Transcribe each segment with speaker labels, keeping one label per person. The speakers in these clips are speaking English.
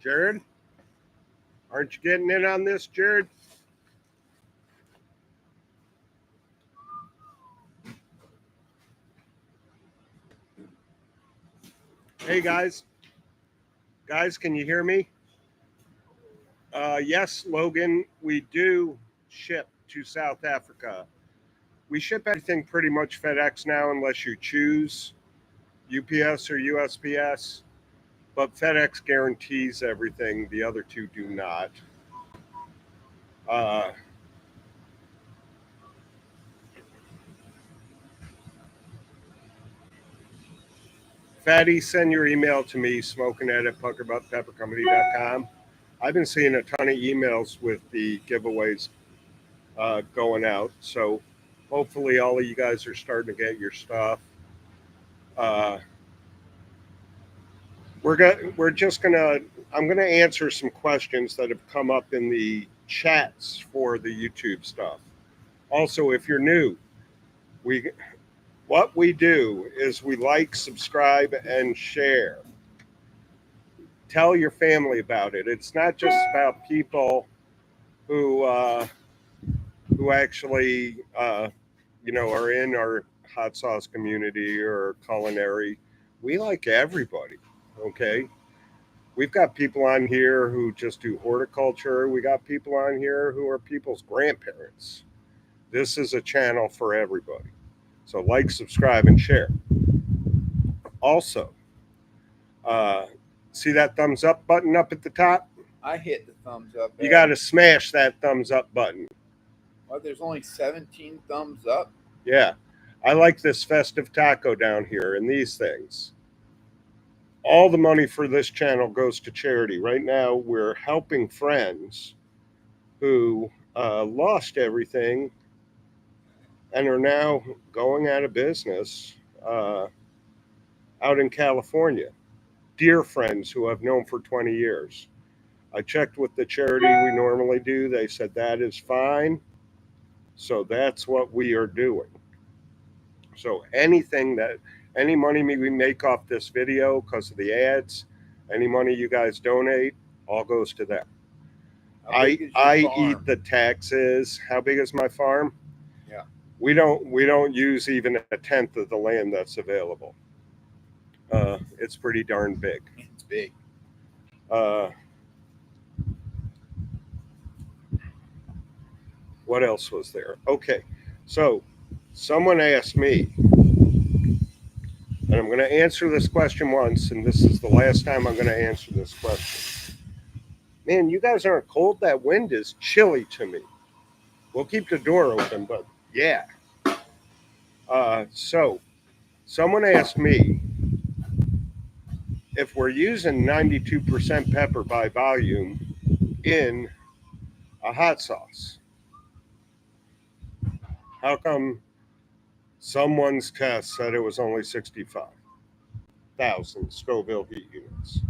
Speaker 1: Jared? Aren't you getting in on this, Jared? Hey, guys. Guys, can you hear me? Yes, Logan, we do ship to South Africa. We ship everything pretty much FedEx now unless you choose UPS or USPS. But FedEx guarantees everything. The other two do not. Fatty, send your email to me, smoking@puckerbuttpeppercompany.com. I've been seeing a ton of emails with the giveaways going out. So hopefully all of you guys are starting to get your stuff. I'm going to answer some questions that have come up in the chats for the YouTube stuff. Also, if you're new, what we do is we like, subscribe, and share. Tell your family about it. It's not just about people who actually, are in our hot sauce community or culinary. We like everybody, okay? We've got people on here who just do horticulture. We got people on here who are people's grandparents. This is a channel for everybody. So like, subscribe, and share. Also, see that thumbs up button up at the top?
Speaker 2: I hit the thumbs up.
Speaker 1: You got to smash that thumbs up button.
Speaker 2: Well, there's only 17 thumbs up.
Speaker 1: Yeah. I like this festive taco down here and these things. All the money for this channel goes to charity. Right now, we're helping friends who lost everything and are now going out of business out in California. Dear friends who I've known for 20 years. I checked with the charity we normally do. They said that is fine. So that's what we are doing. So any money we make off this video because of the ads, any money you guys donate, all goes to them. I eat the taxes. How big is my farm?
Speaker 2: Yeah.
Speaker 1: We don't use even a tenth of the land that's available. It's pretty darn big.
Speaker 2: It's big.
Speaker 1: What else was there? Okay, so someone asked me, and I'm going to answer this question once, and this is the last time I'm going to answer this question. Man, you guys aren't cold? That wind is chilly to me. We'll keep the door open, but yeah. So someone asked me if we're using 92% pepper by volume in a hot sauce, how come someone's test said it was only 65,000 Scoville heat units?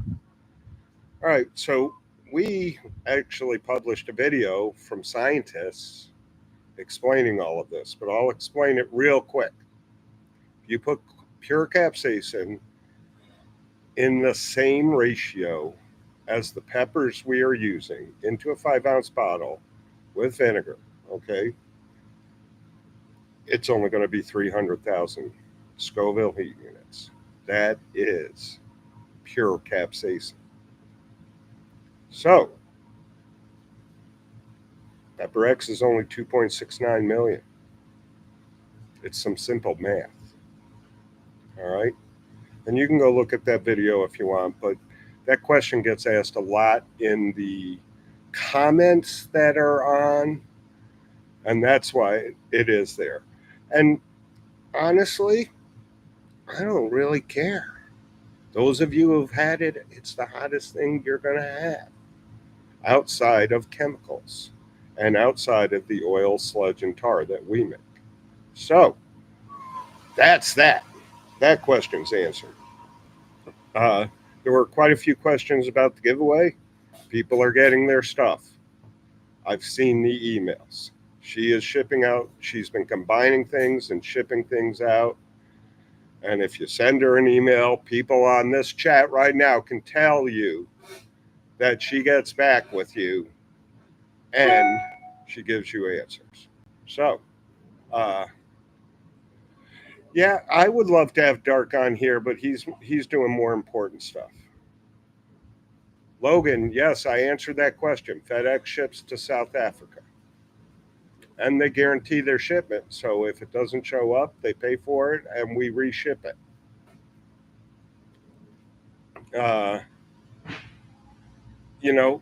Speaker 1: All right, so we actually published a video from scientists explaining all of this, but I'll explain it real quick. You put pure capsaicin in the same ratio as the peppers we are using into a 5-ounce bottle with vinegar, okay? It's only going to be 300,000 Scoville heat units. That is pure capsaicin. So, Pepper X is only 2.69 million. It's some simple math. All right? And you can go look at that video if you want, but that question gets asked a lot in the comments that are on, and that's why it is there. And honestly, I don't really care. Those of you who've had it, it's the hottest thing you're going to have outside of chemicals and outside of the oil, sludge, and tar that we make. So that's that. That question's answered. There were quite a few questions about the giveaway. People are getting their stuff. I've seen the emails. She is shipping out. She's been combining things and shipping things out. And if you send her an email, people on this chat right now can tell you that she gets back with you and she gives you answers. So, yeah, I would love to have Dark on here, but he's doing more important stuff. Logan, yes, I answered that question. FedEx ships to South Africa. And they guarantee their shipment. So if it doesn't show up, they pay for it and we reship it. You know,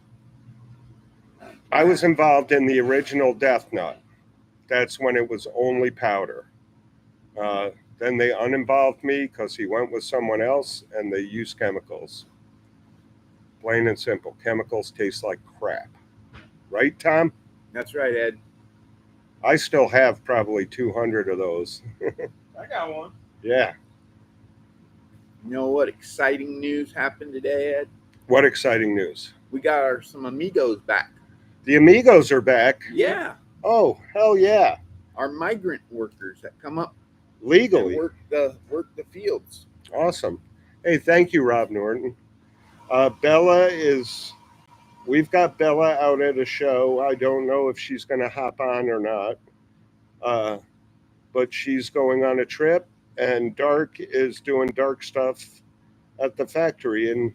Speaker 1: I was involved in the original Death Nut. That's when it was only powder. Then they uninvolved me because he went with someone else and they used chemicals. Plain and simple. Chemicals taste like crap. Right, Tom?
Speaker 2: That's right, Ed.
Speaker 1: I still have probably 200 of those.
Speaker 3: I got one.
Speaker 1: Yeah.
Speaker 2: You know what exciting news happened today, Ed?
Speaker 1: What exciting news.
Speaker 2: We got some amigos back.
Speaker 1: The amigos are back.
Speaker 2: Yeah.
Speaker 1: Oh, hell yeah.
Speaker 2: Our migrant workers that come up
Speaker 1: Legally.
Speaker 2: and work the fields.
Speaker 1: Awesome. Hey, thank you, Rob Norton. We've got Bella out at a show. I don't know if she's going to hop on or not. But she's going on a trip, and Dark is doing Dark stuff at the factory. And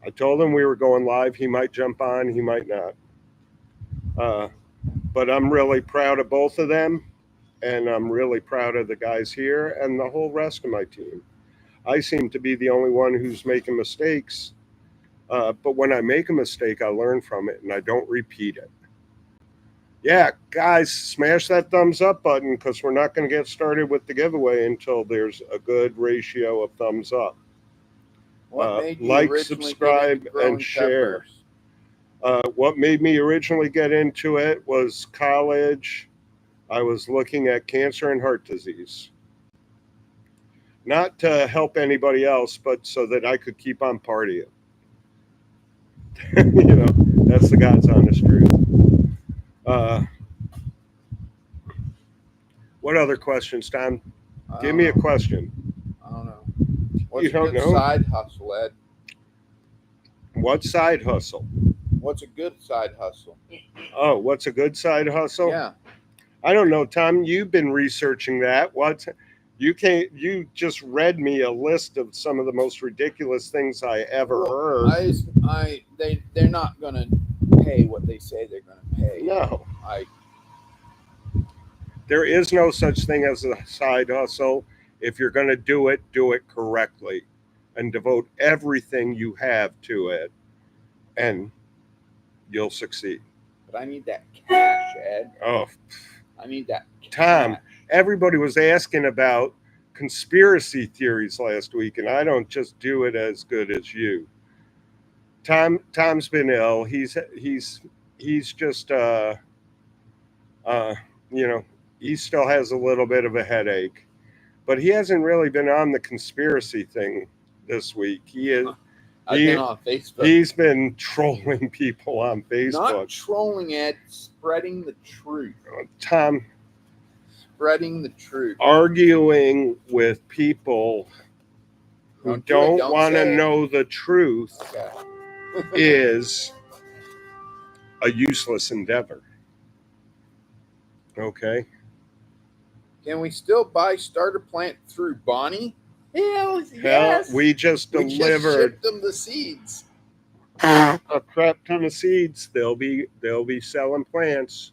Speaker 1: I told him we were going live. He might jump on, he might not. But I'm really proud of both of them, and I'm really proud of the guys here and the whole rest of my team. I seem to be the only one who's making mistakes. But when I make a mistake, I learn from it and I don't repeat it. Yeah, guys, smash that thumbs up button because we're not going to get started with the giveaway until there's a good ratio of thumbs up.
Speaker 2: What made you
Speaker 1: Like,
Speaker 2: originally
Speaker 1: subscribe,
Speaker 2: get into growing
Speaker 1: and share.
Speaker 2: peppers?
Speaker 1: What made me originally get into it was college. I was looking at cancer and heart disease. Not to help anybody else, but so that I could keep on partying. You know, that's the God's honest truth. What other questions, Tom? Give me a question.
Speaker 2: I don't know. What's
Speaker 1: You don't
Speaker 2: a good
Speaker 1: know?
Speaker 2: side hustle, Ed?
Speaker 1: What side hustle?
Speaker 2: What's a good side hustle?
Speaker 1: Oh, what's a good side hustle?
Speaker 2: Yeah.
Speaker 1: I don't know, Tom. You've been researching that. You just read me a list of some of the most ridiculous things I ever heard.
Speaker 2: They're not gonna pay what they say they're gonna pay.
Speaker 1: No. There is no such thing as a side hustle. If you're going to do it correctly and devote everything you have to it, and you'll succeed.
Speaker 2: But I need that cash, Ed.
Speaker 1: Oh,
Speaker 2: I need that
Speaker 1: Tom,
Speaker 2: cash.
Speaker 1: everybody was asking about conspiracy theories last week, and I don't just do it as good as you. Tom's been ill. He's just you know, he still has a little bit of a headache, but he hasn't really been on the conspiracy thing this week.
Speaker 2: I've been on Facebook.
Speaker 1: He's been trolling people on Facebook.
Speaker 2: Not trolling, Ed. Spreading the truth.
Speaker 1: Tom.
Speaker 2: Spreading the truth.
Speaker 1: Arguing with people who don't want to know the truth is a useless endeavor. Okay.
Speaker 2: Can we still buy starter plant through Bonnie? Hell yes.
Speaker 1: We just delivered.
Speaker 2: We just shipped them the seeds.
Speaker 1: A crap ton of seeds. They'll be selling plants.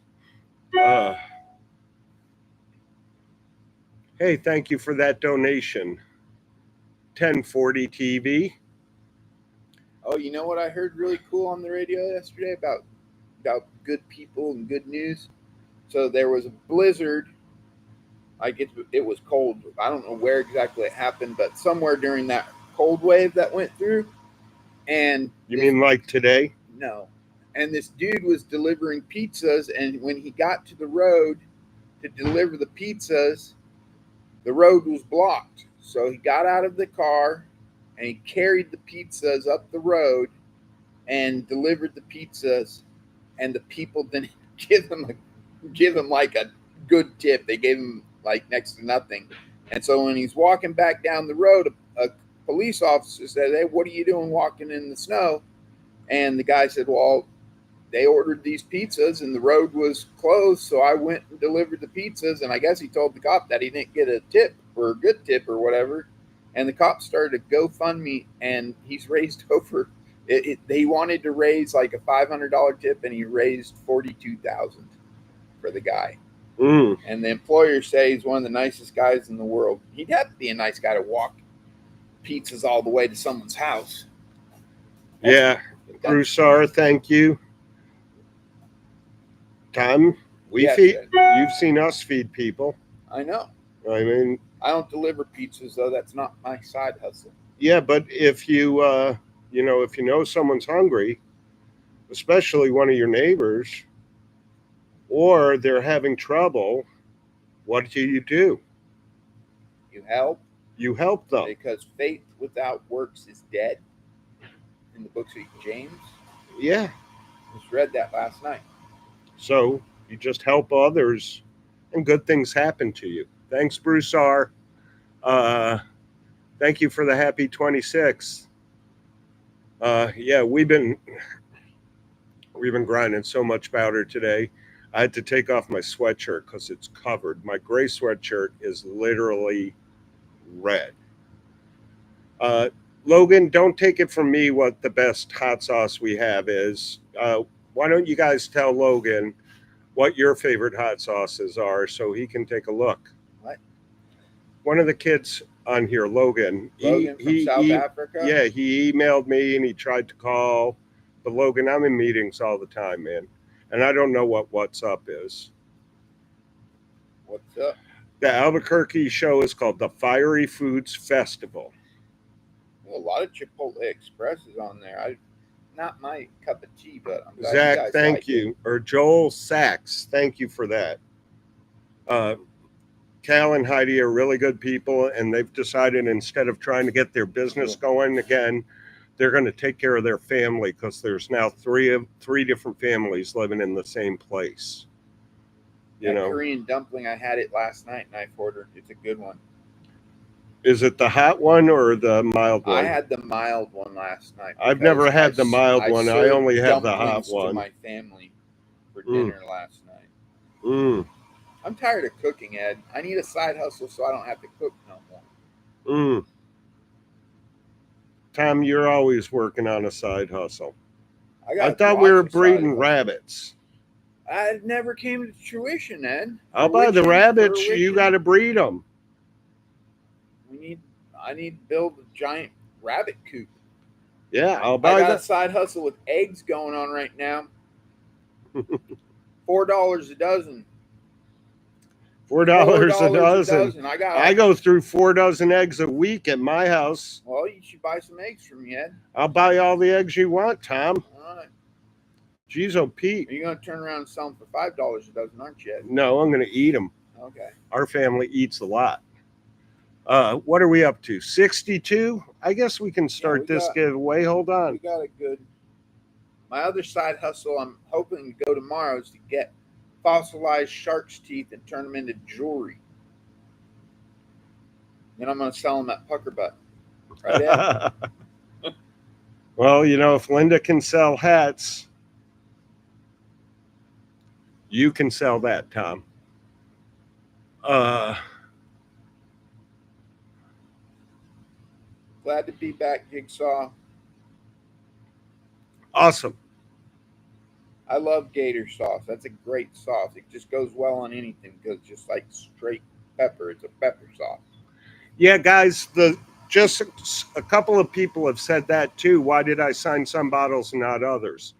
Speaker 1: Hey, thank you for that donation. 1040 TV.
Speaker 2: Oh, you know what I heard really cool on the radio yesterday about good people and good news? So there was a blizzard. It was cold. I don't know where exactly it happened, but somewhere during that cold wave that went through. And
Speaker 1: you mean like today?
Speaker 2: No. And this dude was delivering pizzas, and when he got to the road to deliver the pizzas, the road was blocked. So he got out of the car and he carried the pizzas up the road and delivered the pizzas, and the people didn't give him like a good tip. They gave him like next to nothing. And so when he's walking back down the road, a police officer said, "Hey, what are you doing walking in the snow?" And the guy said, well, they ordered these pizzas and the road was closed, so I went and delivered the pizzas. And I guess he told the cop that he didn't get a tip or a good tip or whatever. And the cop started a GoFundMe, and he's raised over. He wanted to raise like a $500 tip, and he raised $42,000 for the guy. And the employer says he's one of the nicest guys in the world. He'd have to be a nice guy to walk pizzas all the way to someone's house.
Speaker 1: Broussard, thank you. Tom,
Speaker 2: Yes,
Speaker 1: feed.
Speaker 2: Ed.
Speaker 1: You've seen us feed people.
Speaker 2: I know.
Speaker 1: I mean,
Speaker 2: I don't deliver pizzas though. That's not my side hustle.
Speaker 1: yeah, but if you, if you know someone's hungry, especially one of your neighbors, or they're having trouble, what do?
Speaker 2: You help.
Speaker 1: You help them.
Speaker 2: Because faith without works is dead. In the book of James.
Speaker 1: Yeah.
Speaker 2: Just read that last night.
Speaker 1: So you just help others, and good things happen to you. Thanks, Broussard. Thank you for the happy 26th. Yeah, we've been grinding so much powder today. I had to take off my sweatshirt because it's covered. My gray sweatshirt is literally red. Logan, don't take it from me what the best hot sauce we have is. Why don't you guys tell Logan what your favorite hot sauces are so he can take a look?
Speaker 2: What?
Speaker 1: One of the kids on here, Logan.
Speaker 2: From South Africa?
Speaker 1: Yeah, he emailed me and he tried to call. But Logan, I'm in meetings all the time, man. And I don't know what What's Up is.
Speaker 2: What's up?
Speaker 1: The Albuquerque show is called the Fiery Foods Festival.
Speaker 2: Well, a lot of Chipotle Express is on there. Not my cup of tea, but I'm glad
Speaker 1: Zach,
Speaker 2: you guys
Speaker 1: thank
Speaker 2: like
Speaker 1: you.
Speaker 2: It.
Speaker 1: Or Joel Sachs, thank you for that. Cal and Heidi are really good people, and they've decided instead of trying to get their business going again, they're going to take care of their family because there's now three different families living in the same place. You know,
Speaker 2: Korean dumpling, I had it last night, knife order. It's a good one.
Speaker 1: Is it the hot one or the mild one?
Speaker 2: I had the mild one last night.
Speaker 1: I've never had the mild one. I only have the hot one.
Speaker 2: To my family for dinner last night. I'm tired of cooking, Ed. I need a side hustle so I don't have to cook no more.
Speaker 1: Tom, you're always working on a side hustle.
Speaker 2: I
Speaker 1: thought we were breeding rabbits.
Speaker 2: I never came to fruition, Ed.
Speaker 1: I'll buy the rabbits. You got to breed them.
Speaker 2: I need to build a giant rabbit coop.
Speaker 1: Yeah, I'll buy that.
Speaker 2: I got a side hustle with eggs going on right now. $4 a dozen.
Speaker 1: $4 a dozen. I go through 4 dozen eggs a week at my house.
Speaker 2: Well, you should buy some eggs from me, Ed.
Speaker 1: I'll buy all the eggs you want, Tom.
Speaker 2: All right.
Speaker 1: Jeez, oh, Pete.
Speaker 2: You're going to turn around and sell them for $5 a dozen, aren't you, Ed?
Speaker 1: No, I'm going to eat them.
Speaker 2: Okay.
Speaker 1: Our family eats a lot. What are we up to? 62? I guess we can start this giveaway. Hold on.
Speaker 2: We got a good. My other side hustle, I'm hoping to go tomorrow, is to get fossilized shark's teeth and turn them into jewelry. Then I'm going to sell them at Puckerbutt. Right, Ed?
Speaker 1: Well, if Linda can sell hats, you can sell that, Tom.
Speaker 2: Glad to be back, Jigsaw.
Speaker 1: Awesome.
Speaker 2: I love gator sauce. That's a great sauce. It just goes well on anything because it's just like straight pepper. It's a pepper sauce.
Speaker 1: Yeah, guys, just a couple of people have said that too. Why did I sign some bottles and not others?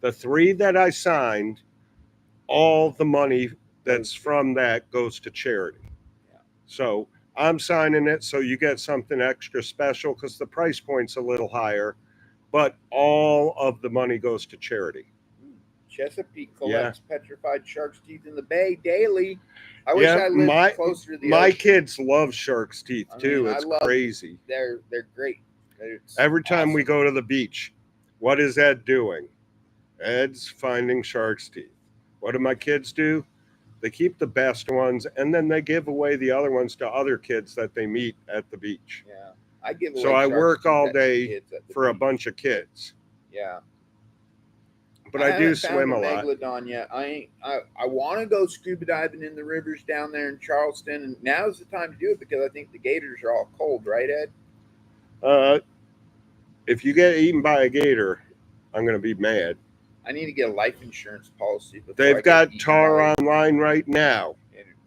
Speaker 1: The 3 that I signed, all the money that's from that goes to charity.
Speaker 2: Yeah.
Speaker 1: So I'm signing it so you get something extra special because the price point's a little higher, but all of the money goes to charity.
Speaker 2: Chesapeake collects petrified shark's teeth in the bay daily. I wish I lived closer to the
Speaker 1: My
Speaker 2: ocean.
Speaker 1: kids love shark's teeth too. It's crazy.
Speaker 2: They're great.
Speaker 1: Every time we go to the beach, what is Ed doing? Ed's finding shark's teeth. What do my kids do? They keep the best ones, and then they give away the other ones to other kids that they meet at the beach.
Speaker 2: Yeah, I give away.
Speaker 1: So I work all day for a bunch of kids.
Speaker 2: Yeah,
Speaker 1: but I do
Speaker 2: haven't
Speaker 1: swim a
Speaker 2: found
Speaker 1: lot.
Speaker 2: Megalodon yet. I want to go scuba diving in the rivers down there in Charleston, and now's the time to do it because I think the gators are all cold, right, Ed?
Speaker 1: If you get eaten by a gator, I'm going to be mad.
Speaker 2: I need to get a life insurance policy.
Speaker 1: They've got tar online right now.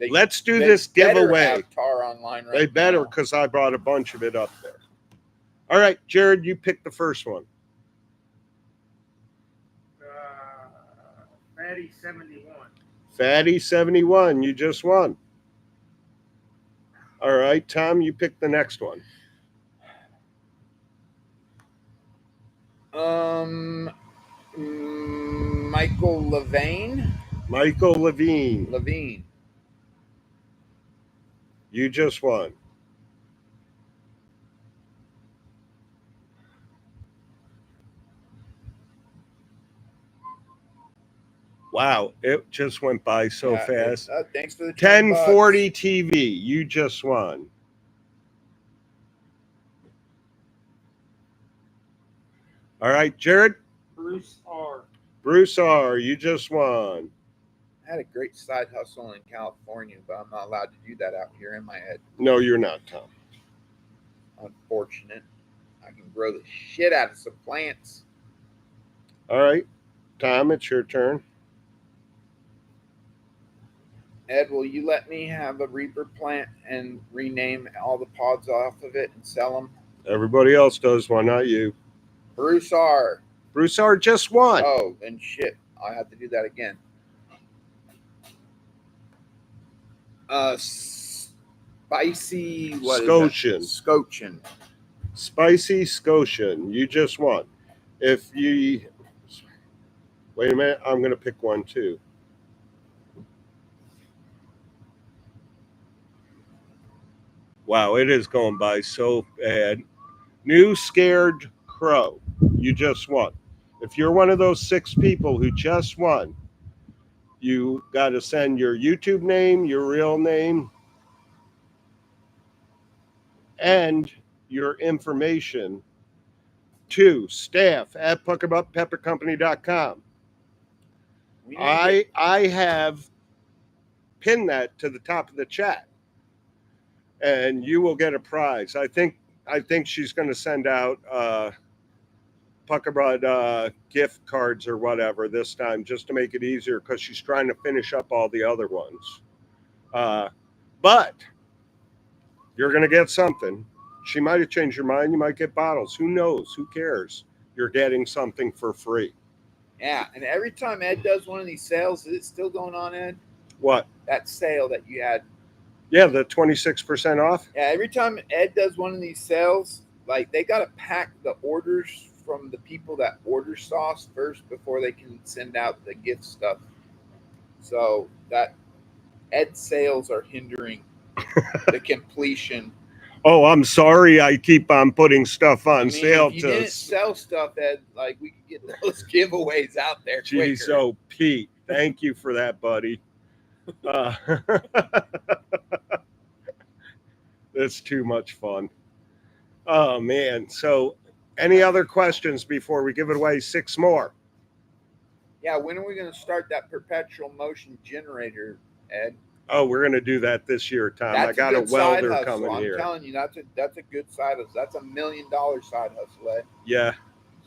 Speaker 1: Let's do this giveaway.
Speaker 2: Tar online right
Speaker 1: They better,
Speaker 2: now.
Speaker 1: because I brought a bunch of it up there. All right, Jared, you pick the first one.
Speaker 3: Fatty 71.
Speaker 1: Fatty 71, you just won. All right, Tom, you pick the next one.
Speaker 2: Michael Levine.
Speaker 1: Michael Levine,
Speaker 2: Levine.
Speaker 1: you just won. Wow, it just went by so fast.
Speaker 2: Thanks for the
Speaker 1: 1040 TV, you just won. All right, Jared.
Speaker 3: Bruce R.
Speaker 1: Bruce R., you just won.
Speaker 2: I had a great side hustle in California, but I'm not allowed to do that out here in my head.
Speaker 1: No, you're not, Tom.
Speaker 2: Unfortunate. I can grow the shit out of some plants.
Speaker 1: All right, Tom, it's your turn.
Speaker 2: Ed, will you let me have a Reaper plant and rename all the pods off of it and sell them?
Speaker 1: Everybody else does, why not you?
Speaker 2: Bruce R.
Speaker 1: Bruce R. just won.
Speaker 2: Oh, then shit. I'll have to do that again. Spicy
Speaker 1: Scotian.
Speaker 2: Scotian.
Speaker 1: Spicy Scotian, you just won. If you wait a minute, I'm going to pick one too. Wow, it is going by so bad. New Scared Crow, you just won. If you're one of those 6 people who just won, you got to send your YouTube name, your real name, and your information to staff@puckerbuttpeppercompany.com. I have pinned that to the top of the chat, and you will get a prize. I think she's going to send out Puckerbutt gift cards or whatever this time, just to make it easier, because she's trying to finish up all the other ones. But you're going to get something. She might have changed her mind. You might get bottles. Who knows? Who cares? You're getting something for free.
Speaker 2: Yeah, and every time Ed does one of these sales, is it still going on, Ed?
Speaker 1: What?
Speaker 2: That sale that you had.
Speaker 1: Yeah, the 26% off.
Speaker 2: Yeah, every time Ed does one of these sales, like they got to pack the orders from the people that order sauce first before they can send out the gift stuff. So that Ed sales are hindering the completion.
Speaker 1: Oh, I'm sorry. I keep on putting stuff on sale.
Speaker 2: If you didn't sell stuff, Ed, like we could get those giveaways out there quicker.
Speaker 1: Jeez, oh, Pete, thank you for that, buddy. That's too much fun. Oh, man. So any other questions before we give it away? 6 more.
Speaker 2: Yeah, when are we going to start that perpetual motion generator, Ed?
Speaker 1: Oh, we're going to do that this year, Tom. I got a welder coming here.
Speaker 2: I'm telling you, that's a good side hustle. That's $1 million side hustle, Ed.
Speaker 1: Yeah.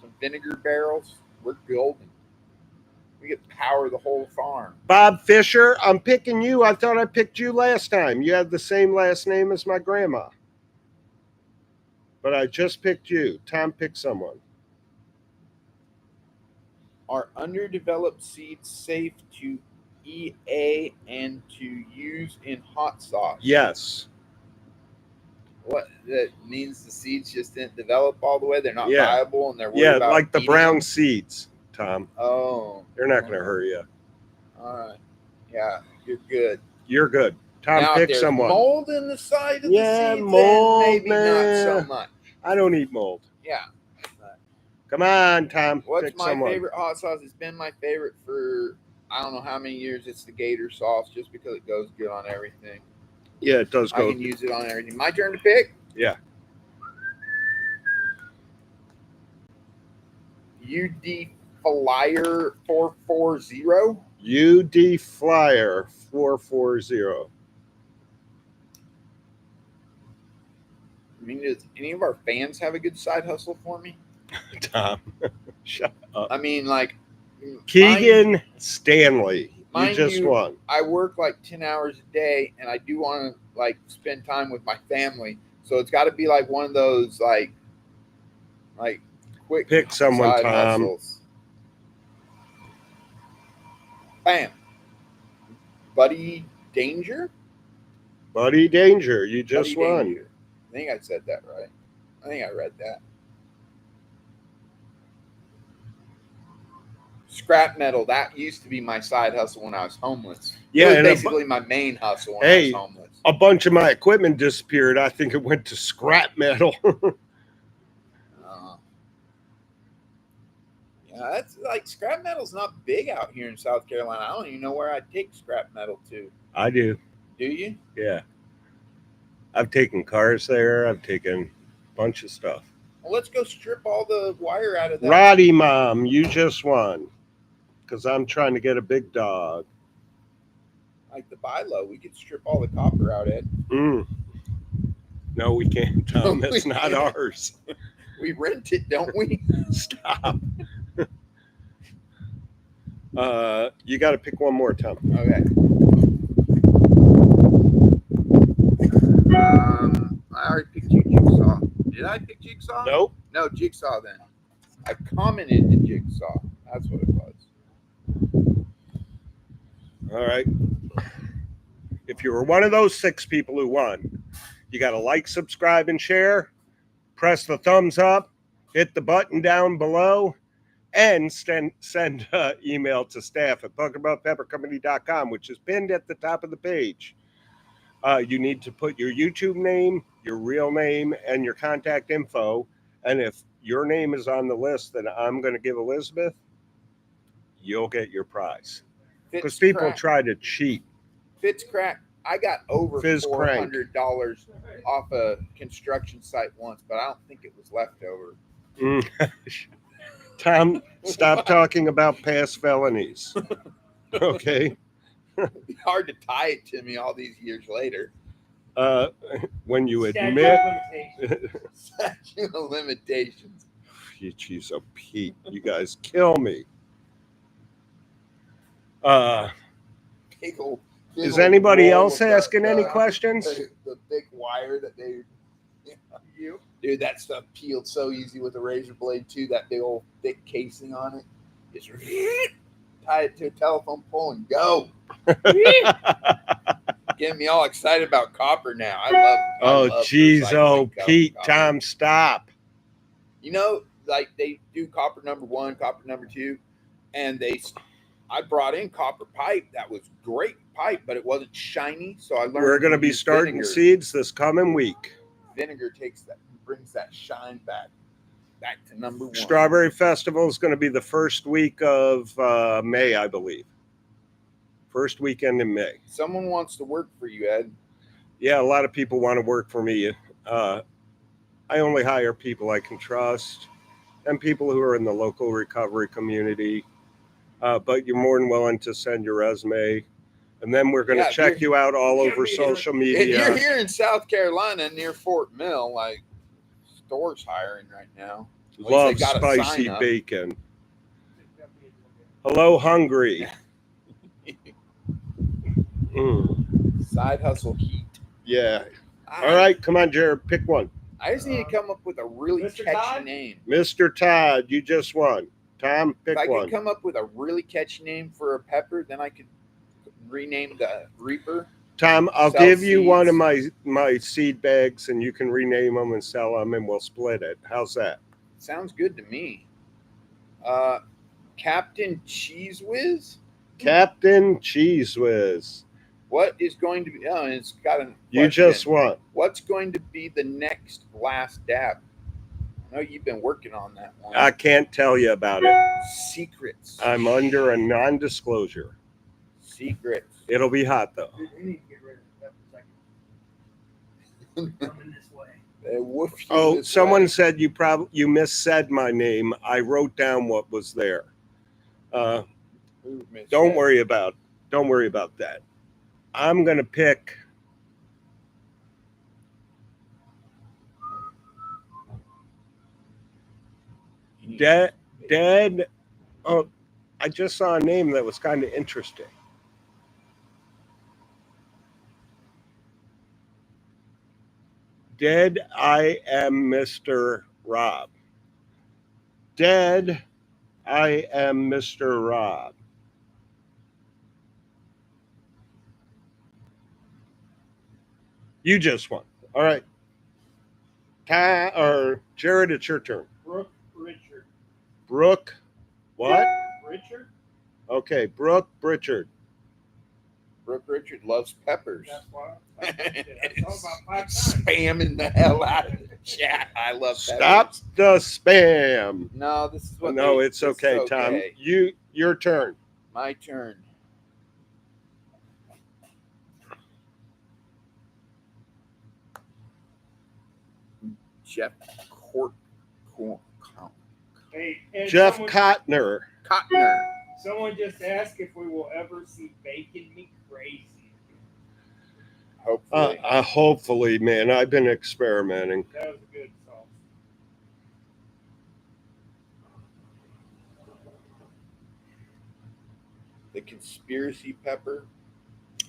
Speaker 2: Some vinegar barrels. We're golden. We get power the whole farm.
Speaker 1: Bob Fisher, I'm picking you. I thought I picked you last time. You had the same last name as my grandma. But I just picked you. Tom, pick someone.
Speaker 2: Are underdeveloped seeds safe to EA and to use in hot sauce?
Speaker 1: Yes.
Speaker 2: What that means? The seeds just didn't develop all the way. They're not viable, and they're worried about
Speaker 1: like the
Speaker 2: eating
Speaker 1: brown
Speaker 2: them?
Speaker 1: seeds, Tom.
Speaker 2: Oh,
Speaker 1: They're not going to hurt you.
Speaker 2: all right. Yeah, you're good.
Speaker 1: You're good. Tom,
Speaker 2: now,
Speaker 1: pick
Speaker 2: if
Speaker 1: someone.
Speaker 2: Mold in the side of the seeds,
Speaker 1: mold,
Speaker 2: then maybe not so much.
Speaker 1: I don't eat mold.
Speaker 2: Yeah.
Speaker 1: Come on, Tom.
Speaker 2: What's
Speaker 1: pick
Speaker 2: my
Speaker 1: someone.
Speaker 2: favorite hot sauce? It's been my favorite for I don't know how many years. It's the Gator sauce, just because it goes good on everything.
Speaker 1: Yeah, it does go.
Speaker 2: I can use it on everything. My turn to pick?
Speaker 1: Yeah.
Speaker 2: UD Flyer 440.
Speaker 1: UD Flyer 440.
Speaker 2: I mean, does any of our fans have a good side hustle for me?
Speaker 1: Tom, shut up.
Speaker 2: I mean, like
Speaker 1: Keegan Stanley, you
Speaker 2: mind
Speaker 1: just
Speaker 2: you,
Speaker 1: won.
Speaker 2: I work like 10 hours a day, and I do want to like spend time with my family. So it's got to be like one of those like quick
Speaker 1: Pick someone,
Speaker 2: side
Speaker 1: Tom.
Speaker 2: hustles. Bam, Buddy Danger.
Speaker 1: Buddy Danger, you just
Speaker 2: Buddy
Speaker 1: won.
Speaker 2: Danger. I think I said that right. I think I read that. Scrap metal. That used to be my side hustle when I was homeless.
Speaker 1: Yeah,
Speaker 2: it was
Speaker 1: and
Speaker 2: basically my main hustle when I
Speaker 1: Hey,
Speaker 2: was homeless.
Speaker 1: a bunch of my equipment disappeared. I think it went to scrap metal.
Speaker 2: Yeah, that's like scrap metal's not big out here in South Carolina. I don't even know where I'd take scrap metal to.
Speaker 1: I do.
Speaker 2: Do you?
Speaker 1: Yeah. I've taken cars there. I've taken a bunch of stuff.
Speaker 2: Well, let's go strip all the wire out of that.
Speaker 1: Roddy Mom, you just won. Because I'm trying to get a big dog.
Speaker 2: Like the Bilo, we could strip all the copper out, Ed.
Speaker 1: No, we can't, Tom.
Speaker 2: No,
Speaker 1: That's
Speaker 2: we
Speaker 1: not
Speaker 2: can't.
Speaker 1: ours.
Speaker 2: We rent it, don't we?
Speaker 1: Stop. You got to pick one more, Tom.
Speaker 2: Okay. I already picked you, Jigsaw. Did I pick Jigsaw?
Speaker 1: Nope.
Speaker 2: No, Jigsaw then. I commented to Jigsaw. That's what it was.
Speaker 1: All right. If you were one of those 6 people who won, you got to like, subscribe, and share. Press the thumbs up. Hit the button down below. And send email to staff at puckerbuttpeppercompany.com, which is pinned at the top of the page. You need to put your YouTube name, your real name, and your contact info. And if your name is on the list that I'm going to give Elizabeth, you'll get your prize. Because people try to cheat.
Speaker 2: Fitzcrack. I got over
Speaker 1: Fizz crank.
Speaker 2: $400 off a construction site once, but I don't think it was leftover.
Speaker 1: Tom, stop talking about past felonies. Okay.
Speaker 2: It'd be hard to tie it to me all these years later.
Speaker 1: When you
Speaker 3: Statute
Speaker 1: admit
Speaker 3: of limitations.
Speaker 2: Statute of limitations.
Speaker 1: Jeez, oh Pete, you guys kill me.
Speaker 2: Big old
Speaker 1: Is anybody
Speaker 2: roll
Speaker 1: else
Speaker 2: of
Speaker 1: asking
Speaker 2: that,
Speaker 1: any questions?
Speaker 2: The big wire that they. You. Dude, that stuff peeled so easy with a razor blade too. That big old thick casing on it. Just tie it to a telephone pole and go. Getting me all excited about copper now. I love
Speaker 1: jeez,
Speaker 2: recycling
Speaker 1: Pete,
Speaker 2: copper.
Speaker 1: Tom, stop.
Speaker 2: You know, like they do copper number 1, copper number 2, and I brought in copper pipe. That was great pipe, but it wasn't shiny. So I learned
Speaker 1: We're going to be
Speaker 2: use
Speaker 1: starting
Speaker 2: vinegar.
Speaker 1: seeds this coming week.
Speaker 2: Vinegar brings that shine back to number 1.
Speaker 1: Strawberry Festival is going to be the first week of May, I believe. First weekend in May.
Speaker 2: Someone wants to work for you, Ed.
Speaker 1: Yeah, a lot of people want to work for me. I only hire people I can trust and people who are in the local recovery community. But you're more than willing to send your resume. And then we're going to check you out all over social media.
Speaker 2: If you're here in South Carolina near Fort Mill, like stores hiring right now.
Speaker 1: Love spicy bacon. Hello, hungry.
Speaker 2: Side hustle heat.
Speaker 1: Yeah. All right, come on, Jared, pick one.
Speaker 2: I just need to come up with a really
Speaker 3: Mr.
Speaker 2: catchy
Speaker 3: Todd?
Speaker 2: name.
Speaker 1: Mr. Todd, you just won. Tom, pick
Speaker 2: If I
Speaker 1: one.
Speaker 2: could come up with a really catchy name for a pepper, then I could rename the Reaper.
Speaker 1: Tom, I'll
Speaker 2: Sell
Speaker 1: give you one of
Speaker 2: seeds.
Speaker 1: my seed bags, and you can rename them and sell them, and we'll split it. How's that?
Speaker 2: Sounds good to me. Captain Cheese Whiz?
Speaker 1: Captain Cheese Whiz.
Speaker 2: What is going to be? Oh, it's got a.
Speaker 1: You just won.
Speaker 2: What's going to be the next last dab? I know you've been working on that one.
Speaker 1: I can't tell you about it.
Speaker 2: Secrets.
Speaker 1: I'm under a non-disclosure.
Speaker 2: Secrets.
Speaker 1: It'll be hot, though.
Speaker 3: We need to get rid of that for a second. Coming this way.
Speaker 2: They woof you
Speaker 1: Oh,
Speaker 2: this
Speaker 1: someone
Speaker 2: way.
Speaker 1: said you missaid my name. I wrote down what was there.
Speaker 2: Who missed
Speaker 1: Don't
Speaker 2: that?
Speaker 1: worry about that. I'm gonna pick dead. Oh, I just saw a name that was kind of interesting. Dead, I am Mr. Rob. Dead, I am Mr. Rob. You just won. All right. Or Jared, it's your turn.
Speaker 3: Brooke Richard.
Speaker 1: Brooke, what?
Speaker 3: Richard?
Speaker 1: Okay, Brooke Richard.
Speaker 2: Brooke Richard loves peppers.
Speaker 3: That's why I saw about 5 times.
Speaker 2: Spamming the hell out of the chat. I love
Speaker 1: Stop
Speaker 2: peppers.
Speaker 1: the spam.
Speaker 2: No, this is what.
Speaker 1: No, it's
Speaker 2: this
Speaker 1: okay,
Speaker 2: is
Speaker 1: Tom.
Speaker 2: okay.
Speaker 1: Your turn.
Speaker 2: My turn. Jeff
Speaker 3: Hey, and
Speaker 1: Jeff
Speaker 3: someone,
Speaker 1: Cotner.
Speaker 3: someone just asked if we will ever see Bacon Me Crazy.
Speaker 2: Hopefully.
Speaker 1: Hopefully, man. I've been experimenting.
Speaker 3: That was a good sauce.
Speaker 2: The conspiracy pepper.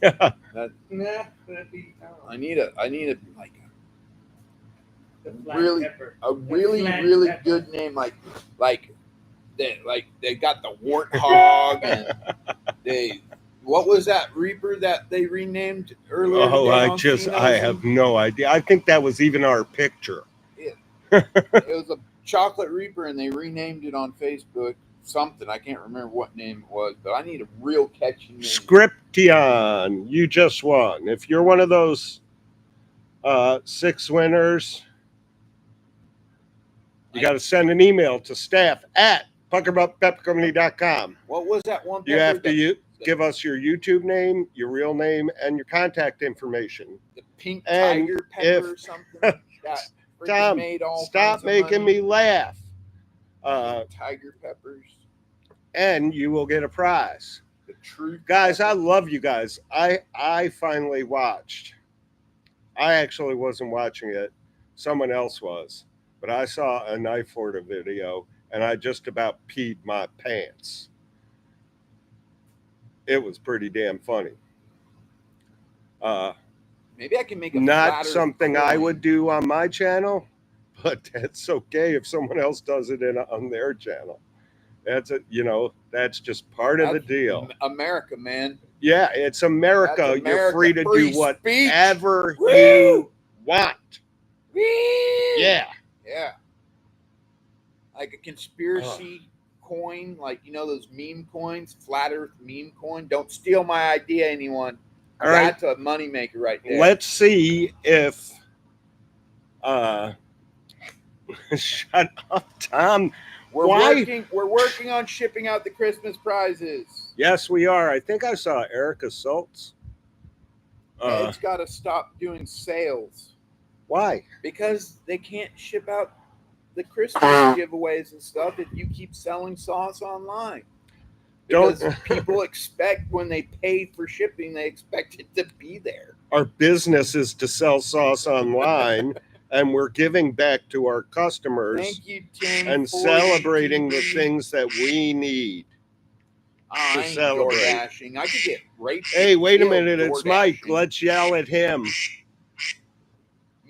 Speaker 3: Nah, that'd be
Speaker 2: I need a like
Speaker 3: the flat
Speaker 2: really
Speaker 3: pepper.
Speaker 2: a
Speaker 3: The
Speaker 2: really
Speaker 3: flat
Speaker 2: really
Speaker 3: pepper.
Speaker 2: good name like they got the warthog and what was that Reaper that they renamed earlier?
Speaker 1: Oh,
Speaker 2: today on
Speaker 1: I
Speaker 2: Finos?
Speaker 1: have no idea. I think that was even our picture.
Speaker 2: It was a chocolate Reaper and they renamed it on Facebook. Something I can't remember what name it was, but I need a real catchy name.
Speaker 1: Scription, you just won. If you're one of those 6 winners, you got to send an email to staff@puckerbuttpeppercompany.com.
Speaker 2: What was that one?
Speaker 1: You have
Speaker 2: pepper
Speaker 1: to give us your YouTube name, your real name, and your contact information.
Speaker 2: the pink
Speaker 1: And
Speaker 2: tiger pepper or something. That freaking
Speaker 1: Tom,
Speaker 2: made all
Speaker 1: stop
Speaker 2: kinds of
Speaker 1: making
Speaker 2: money.
Speaker 1: me laugh.
Speaker 2: Tiger peppers.
Speaker 1: And you will get a prize.
Speaker 2: The truth.
Speaker 1: Guys, I
Speaker 2: pepper.
Speaker 1: love you guys. I finally watched. I actually wasn't watching it. Someone else was. But I saw a Knife Order video, and I just about peed my pants. It was pretty damn funny.
Speaker 2: Maybe I can make a
Speaker 1: Not
Speaker 2: flatter
Speaker 1: something I
Speaker 2: coin.
Speaker 1: would do on my channel, but that's okay if someone else does it on their channel. That's that's just part of the
Speaker 2: That's
Speaker 1: deal.
Speaker 2: America, man.
Speaker 1: Yeah, it's America.
Speaker 2: That's America.
Speaker 1: You're free to
Speaker 2: Free
Speaker 1: do
Speaker 2: speech.
Speaker 1: whatever
Speaker 2: Woo!
Speaker 1: you want.
Speaker 2: Woo!
Speaker 1: Yeah.
Speaker 2: Yeah. Like a conspiracy coin, like those meme coins, flat Earth meme coin. Don't steal my idea, anyone.
Speaker 1: All right.
Speaker 2: That's a moneymaker right there.
Speaker 1: Let's see if shut up, Tom.
Speaker 2: We're working on shipping out the Christmas prizes.
Speaker 1: Yes, we are. I think I saw Erica Schultz.
Speaker 2: It's got to stop doing sales
Speaker 1: Why?
Speaker 2: because they can't ship out the Christmas giveaways and stuff if you keep selling sauce online. Because people expect when they pay for shipping, they expect it to be there.
Speaker 1: Our business is to sell sauce online, and we're giving back to our customers.
Speaker 2: Thank you, Tim,
Speaker 1: and
Speaker 2: for
Speaker 1: celebrating the
Speaker 2: TV.
Speaker 1: things that we need.
Speaker 2: I ain't
Speaker 1: celebrate.
Speaker 2: DoorDashing. I could get raped.
Speaker 1: Hey, wait a
Speaker 2: killed
Speaker 1: minute. It's Mike.
Speaker 2: DoorDashing.
Speaker 1: Let's yell at him.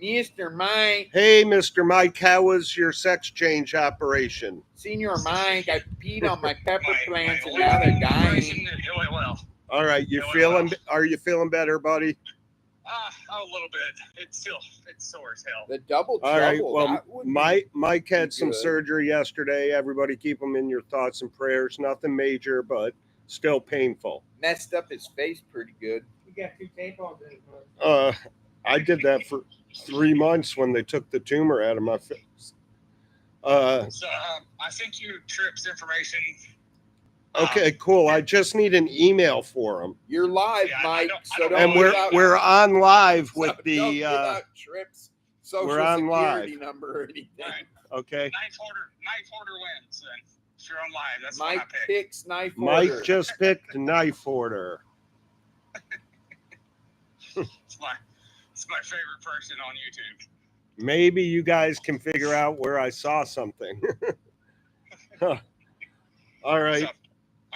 Speaker 2: Mr. Mike.
Speaker 1: Hey, Mr. Mike, how was your sex change operation?
Speaker 2: Senior Mike, I peed on my pepper plants and now they're dying.
Speaker 4: It went well.
Speaker 1: All right, are you feeling better, buddy?
Speaker 4: A little bit. It's sore as hell.
Speaker 2: The double
Speaker 1: All right.
Speaker 2: trouble.
Speaker 1: Well,
Speaker 2: that would be
Speaker 1: Mike had some
Speaker 2: good.
Speaker 1: surgery yesterday. Everybody keep him in your thoughts and prayers. Nothing major, but still painful.
Speaker 2: messed up his face pretty good.
Speaker 3: You got 2 tampons in his mouth.
Speaker 1: I did that for 3 months when they took the tumor out of my face.
Speaker 4: I sent you Tripp's information.
Speaker 1: Okay, cool. I just need an email for him.
Speaker 2: You're live,
Speaker 4: Yeah,
Speaker 2: Mike.
Speaker 4: I don't
Speaker 1: And
Speaker 4: know
Speaker 1: we're on live
Speaker 2: so
Speaker 1: with
Speaker 2: don't
Speaker 1: the
Speaker 2: give out Tripp's social
Speaker 1: we're on
Speaker 2: security
Speaker 1: live.
Speaker 2: number or anything.
Speaker 4: Right.
Speaker 1: okay.
Speaker 4: Ninth order wins. If you're on live, that's what I
Speaker 2: Mike
Speaker 4: picked.
Speaker 2: picks knife
Speaker 1: Mike
Speaker 2: order.
Speaker 1: just picked knife order.
Speaker 4: It's my favorite person on YouTube.
Speaker 1: Maybe you guys can figure out where I saw something. All right.
Speaker 4: So, all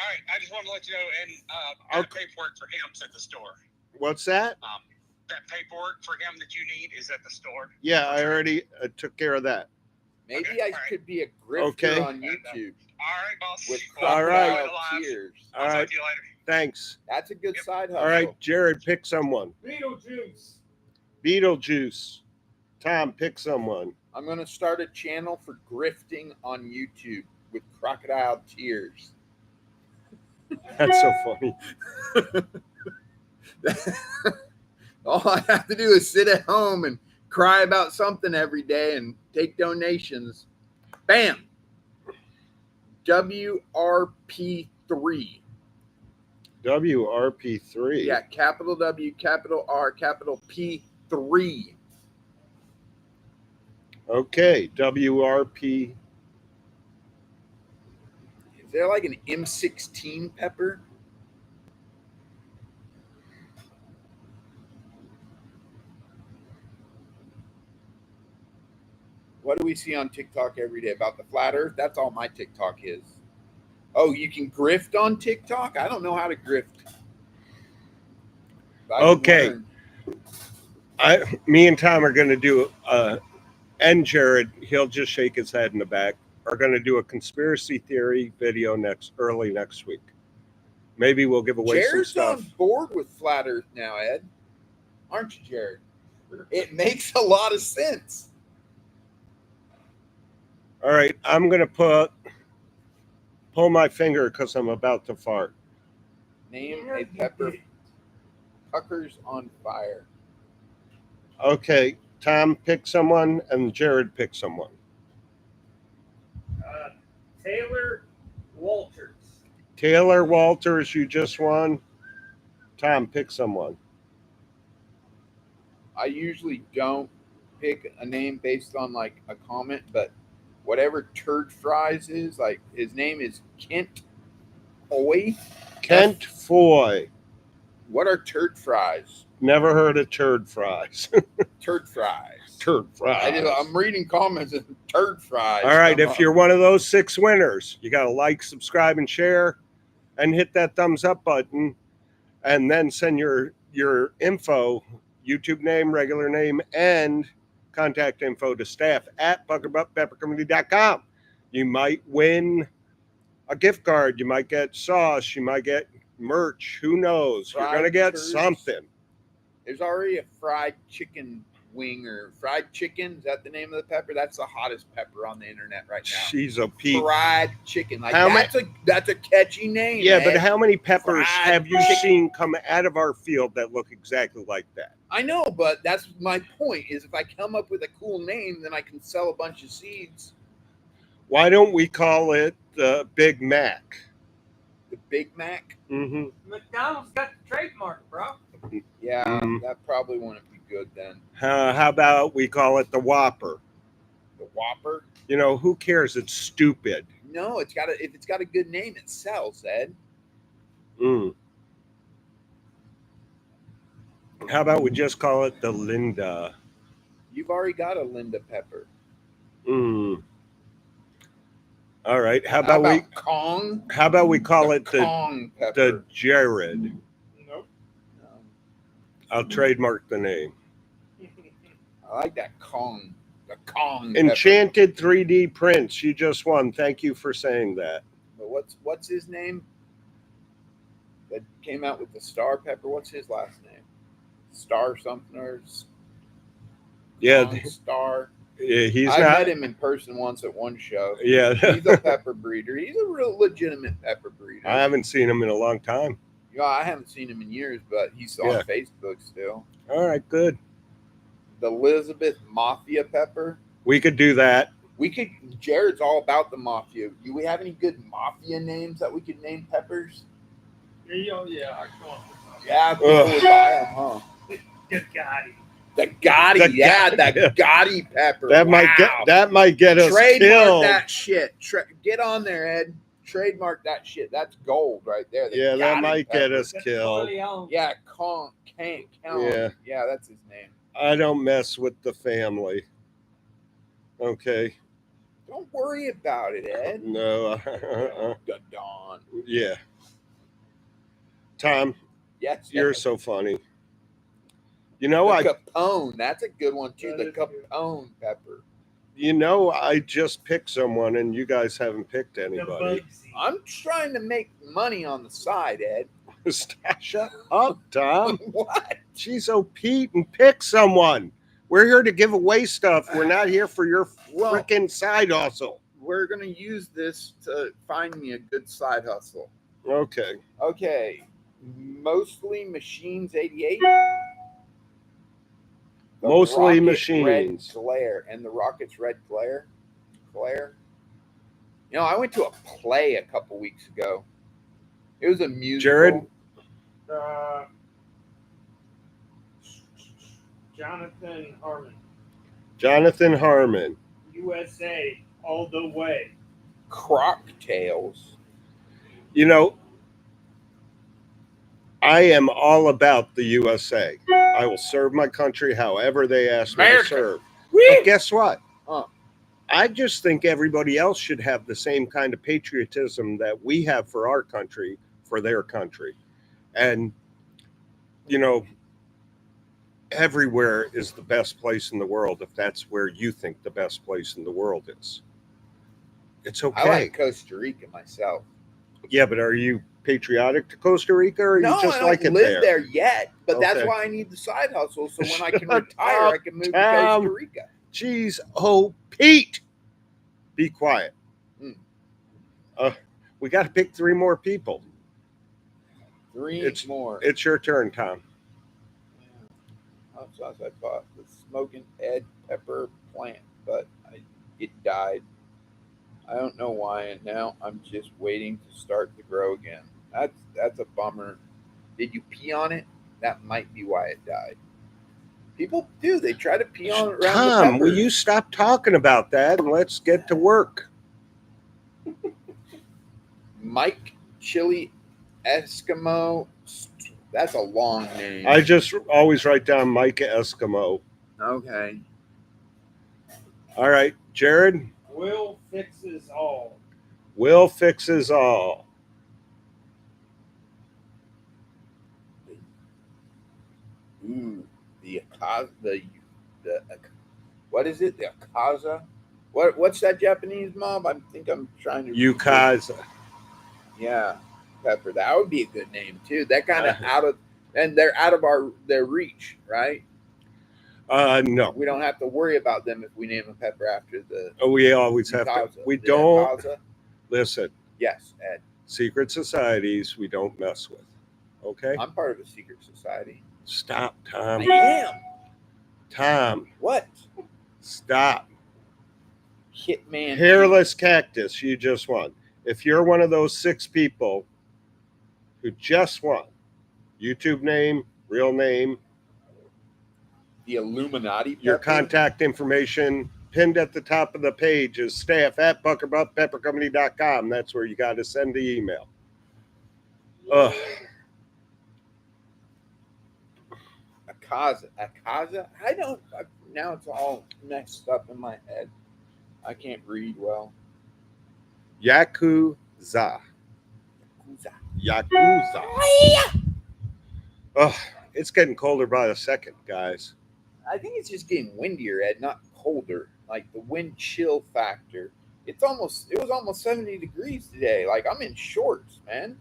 Speaker 4: right, I just wanted to let you know, and that paperwork for him's at the store.
Speaker 1: What's that?
Speaker 4: That paperwork for him that you need is at the store.
Speaker 1: Yeah, I already took care of that.
Speaker 2: Maybe
Speaker 4: Okay,
Speaker 2: I
Speaker 4: all right.
Speaker 2: could be a grifter
Speaker 1: Okay.
Speaker 2: on YouTube
Speaker 4: All right, boss.
Speaker 2: with
Speaker 4: Well,
Speaker 1: All right.
Speaker 2: crocodile tears.
Speaker 1: All
Speaker 4: I'll
Speaker 1: right.
Speaker 4: talk to you later.
Speaker 1: Thanks.
Speaker 2: That's a good
Speaker 4: Yep.
Speaker 2: side hustle.
Speaker 1: All right, Jared, pick someone.
Speaker 3: Beetlejuice.
Speaker 1: Beetlejuice. Tom, pick someone.
Speaker 2: I'm going to start a channel for grifting on YouTube with crocodile tears.
Speaker 1: That's so funny.
Speaker 2: All I have to do is sit at home and cry about something every day and take donations. Bam. WRP3.
Speaker 1: WRP3.
Speaker 2: Yeah, capital W, capital R, capital P3.
Speaker 1: Okay, WRP.
Speaker 2: Is there like an M16 pepper? What do we see on TikTok every day about the flat earth? That's all my TikTok is. Oh, you can grift on TikTok? I don't know how to grift. I can
Speaker 1: Okay.
Speaker 2: learn.
Speaker 1: Me and Tom are going to do, and Jared, he'll just shake his head in the back, are going to do a conspiracy theory video early next week. Maybe we'll give away
Speaker 2: Jared's
Speaker 1: some
Speaker 2: on
Speaker 1: stuff.
Speaker 2: board with flat earth now, Ed. Aren't you, Jared? It makes a lot of sense.
Speaker 1: All right, I'm going to pull my finger because I'm about to fart.
Speaker 2: Name a pepper. Pucker's on fire.
Speaker 1: Okay, Tom, pick someone, and Jared, pick someone.
Speaker 3: Taylor Walters.
Speaker 1: Taylor Walters, you just won. Tom, pick someone.
Speaker 2: I usually don't pick a name based on like a comment, but whatever Turd Fries is, like his name is Kent Foy.
Speaker 1: Kent Foy.
Speaker 2: What are Turd Fries?
Speaker 1: Never heard of turd fries.
Speaker 2: Turd Fries.
Speaker 1: Turd fries.
Speaker 2: I'm reading comments and Turd Fries.
Speaker 1: All right,
Speaker 2: come
Speaker 1: if
Speaker 2: up.
Speaker 1: you're one of those 6 winners, you got to like, subscribe, and share, and hit that thumbs up button, and then send your info, YouTube name, regular name, and contact info to staff at PuckerbuttPepperCompany.com. You might win a gift card. You might get sauce. You might get merch. Who knows? You're going to get
Speaker 2: Fried turds.
Speaker 1: something.
Speaker 2: There's already a fried chicken wing or fried chicken. Is that the name of the pepper? That's the hottest pepper on the internet right now.
Speaker 1: She's a Pete.
Speaker 2: Fried chicken. Like
Speaker 1: How
Speaker 2: that's a catchy name.
Speaker 1: Yeah,
Speaker 2: Ed.
Speaker 1: but how many peppers
Speaker 2: Fried
Speaker 1: have you
Speaker 2: chicken.
Speaker 1: seen come out of our field that look exactly like that?
Speaker 2: I know, but that's my point. Is if I come up with a cool name, then I can sell a bunch of seeds.
Speaker 1: Why don't we call it the Big Mac?
Speaker 2: The Big Mac.
Speaker 1: Mm-hmm.
Speaker 3: McDonald's got the trademark, bro.
Speaker 2: Yeah,
Speaker 1: Mm.
Speaker 2: that probably wouldn't be good then.
Speaker 1: How about we call it the Whopper?
Speaker 2: The Whopper.
Speaker 1: You know, who cares? It's stupid.
Speaker 2: No, if it's got a good name, it sells, Ed.
Speaker 1: Mm. How about we just call it the Linda?
Speaker 2: You've already got a Linda Pepper.
Speaker 1: Mm. All right. How about
Speaker 2: Kong?
Speaker 1: How about we call it
Speaker 2: Kong
Speaker 1: the
Speaker 2: Pepper?
Speaker 1: Jared?
Speaker 3: Nope.
Speaker 2: No.
Speaker 1: I'll trademark the name.
Speaker 2: I like that Kong. The Kong.
Speaker 1: Enchanted 3D prints. You just won. Thank you for saying that.
Speaker 2: Pepper. But what's his name? That came out with the Star Pepper. What's his last name? Star something or
Speaker 1: Yeah,
Speaker 2: Kong Star.
Speaker 1: he's
Speaker 2: I
Speaker 1: not.
Speaker 2: met him in person once at one show.
Speaker 1: Yeah,
Speaker 2: He's a pepper breeder. He's a real legitimate pepper breeder.
Speaker 1: I haven't seen him in a long time.
Speaker 2: Yeah, I haven't seen him in years, but he's
Speaker 1: Yeah.
Speaker 2: on Facebook still.
Speaker 1: All right, good.
Speaker 2: The Elizabeth Mafia Pepper.
Speaker 1: We could do that.
Speaker 2: Jared's all about the mafia. Do we have any good mafia names that we could name peppers?
Speaker 3: Yeah, I come on.
Speaker 2: Yeah, people would buy them, huh?
Speaker 3: Good God.
Speaker 2: The Gotti,
Speaker 1: The
Speaker 2: yeah,
Speaker 1: Gotti.
Speaker 2: the Gotti pepper.
Speaker 1: That might get us
Speaker 2: Trademark
Speaker 1: killed.
Speaker 2: that shit. Get on there, Ed. Trademark that shit. That's gold right there. The
Speaker 1: Yeah, that
Speaker 2: Gotti
Speaker 1: might get
Speaker 2: pepper.
Speaker 1: us killed.
Speaker 2: Yeah,
Speaker 1: Yeah.
Speaker 2: Yeah, that's his name.
Speaker 1: I don't mess with the family. Okay.
Speaker 2: Don't worry about it, Ed.
Speaker 1: No.
Speaker 2: The Don.
Speaker 1: Yeah. Tom,
Speaker 2: Yes,
Speaker 1: you're
Speaker 2: Ed.
Speaker 1: so funny. You
Speaker 2: The
Speaker 1: know,
Speaker 2: Capone. That's a good one too.
Speaker 3: That
Speaker 2: The
Speaker 3: is good.
Speaker 2: Capone pepper.
Speaker 1: I just picked someone and you guys haven't picked
Speaker 3: The
Speaker 1: anybody.
Speaker 3: Bugsy.
Speaker 2: I'm trying to make money on the side, Ed.
Speaker 1: Shut up, Tom.
Speaker 2: What?
Speaker 1: She's so Pete and pick someone. We're here to give away stuff. We're not here for your
Speaker 2: Well-
Speaker 1: freaking side hustle.
Speaker 2: We're gonna use this to find me a good side hustle.
Speaker 1: Okay.
Speaker 2: Okay, mostly machines 88. The
Speaker 1: Mostly
Speaker 2: Rocket
Speaker 1: Machines.
Speaker 2: Red glare and the Rocket's red glare. You know, I went to a play a couple weeks ago. It was a musical.
Speaker 1: Jared?
Speaker 3: Jonathan Harmon.
Speaker 1: Jonathan Harmon.
Speaker 3: USA all the way.
Speaker 2: Crocktails.
Speaker 1: You know, I am all about the USA. I will serve my country however they ask me
Speaker 2: America.
Speaker 1: to serve.
Speaker 2: Woo!
Speaker 1: But guess what?
Speaker 2: Huh.
Speaker 1: I just think everybody else should have the same kind of patriotism that we have for our country, for their country. And, you know, everywhere is the best place in the world if that's where you think the best place in the world is. It's okay.
Speaker 2: I like Costa Rica myself.
Speaker 1: Yeah, but are you patriotic to Costa Rica or
Speaker 2: No,
Speaker 1: you just
Speaker 2: I don't
Speaker 1: like it
Speaker 2: live there yet, but that's
Speaker 1: Okay.
Speaker 2: why I need the side hustle. So when I can
Speaker 1: Shut
Speaker 2: retire,
Speaker 1: up,
Speaker 2: I can move to
Speaker 1: Tom.
Speaker 2: Costa Rica.
Speaker 1: Jeez, oh, Pete, be quiet.
Speaker 2: Hmm.
Speaker 1: We got to pick 3 more people.
Speaker 2: Three more.
Speaker 1: It's your turn, Tom.
Speaker 2: Hot sauce I bought the smoking Ed pepper plant, but it died. I don't know why, and now I'm just waiting to start to grow again. That's a bummer. Did you pee on it? That might be why it died. People do. They try to pee on it around the
Speaker 1: Tom,
Speaker 2: peppers.
Speaker 1: will you stop talking about that and let's get to work?
Speaker 2: Mike Chilli Eskimo. That's a long name.
Speaker 1: I just always write down Micah Eskimo.
Speaker 2: Okay.
Speaker 1: All right, Jared,
Speaker 3: Will fixes all.
Speaker 1: Will fixes all.
Speaker 2: Ooh, the Akaza, the what is it? The Akaza. What's that Japanese mob? I think I'm trying to.
Speaker 1: Yukaza.
Speaker 2: Yeah, pepper. That would be a good name too. That kind of out of, and they're out of their reach, right?
Speaker 1: No.
Speaker 2: We don't have to worry about them if we name a pepper after the.
Speaker 1: We always have to.
Speaker 2: Akaza.
Speaker 1: We
Speaker 2: The
Speaker 1: don't.
Speaker 2: Akaza.
Speaker 1: Listen,
Speaker 2: Yes, Ed.
Speaker 1: secret societies we don't mess with. Okay?
Speaker 2: I'm part of a secret society.
Speaker 1: Stop,
Speaker 2: I
Speaker 1: Tom.
Speaker 2: am.
Speaker 1: Tom,
Speaker 2: What?
Speaker 1: stop.
Speaker 2: Hitman.
Speaker 1: Hairless Cactus, you just won. If you're one of those 6 people who just won, YouTube name, real name,
Speaker 2: The Illuminati.
Speaker 1: your
Speaker 2: pepper?
Speaker 1: contact information pinned at the top of the page is staff@puckerbuttpeppercompany.com. That's where you got to send the email. Ugh.
Speaker 2: Akaza. Now it's all messed up in my head. I can't read well.
Speaker 1: Yakuza. Yakuza. Ugh. It's getting colder by the second, guys.
Speaker 2: I think it's just getting windier, Ed, not colder. Like the wind chill factor. It was almost 70 degrees today. Like I'm in shorts, man.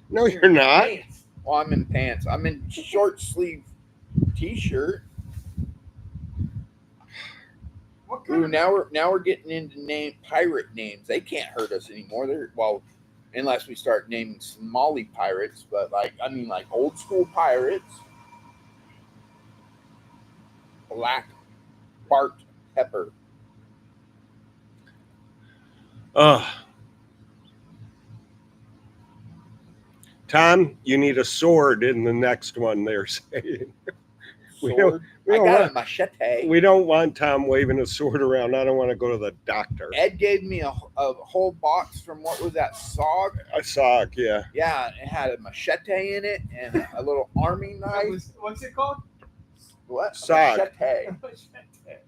Speaker 1: No, you're not.
Speaker 3: Pants.
Speaker 2: Well, I'm in pants. I'm in short sleeve t-shirt.
Speaker 3: What kind
Speaker 2: Ooh,
Speaker 3: of
Speaker 2: now we're getting into pirate names. They can't hurt us anymore. Unless we start naming Somali pirates, but like old school pirates. Black Bart Pepper.
Speaker 1: Tom, you need a sword in the next one, they're saying. We
Speaker 2: sword.
Speaker 1: we
Speaker 2: I
Speaker 1: don't
Speaker 2: got
Speaker 1: want-
Speaker 2: a machete.
Speaker 1: We don't want Tom waving a sword around. I don't want to go to the doctor.
Speaker 2: Ed gave me a whole box from what was that, SOG?
Speaker 1: A sock, yeah.
Speaker 2: Yeah, it had a machete in it and a little army knife.
Speaker 3: What's it called?
Speaker 2: What? A
Speaker 1: SOG.
Speaker 2: machete.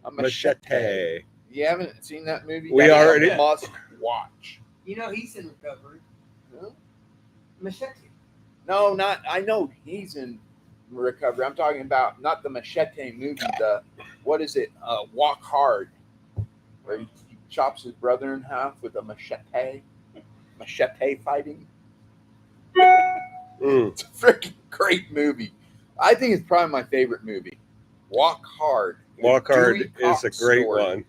Speaker 2: A machete.
Speaker 1: Machete.
Speaker 2: You haven't seen that movie?
Speaker 1: We
Speaker 2: That's a
Speaker 1: already-
Speaker 2: must watch.
Speaker 3: You know he's in recovery.
Speaker 2: Huh?
Speaker 3: Machete.
Speaker 2: No, not. I know he's in recovery. I'm talking about not the machete movie. The what is it? Walk Hard, where he chops his brother in half with a machete. Machete fighting. It's a freaking great movie. I think it's probably my favorite movie. Walk Hard.
Speaker 1: Walk Hard
Speaker 2: Dewey
Speaker 1: is a
Speaker 2: Cox
Speaker 1: great
Speaker 2: story.
Speaker 1: one.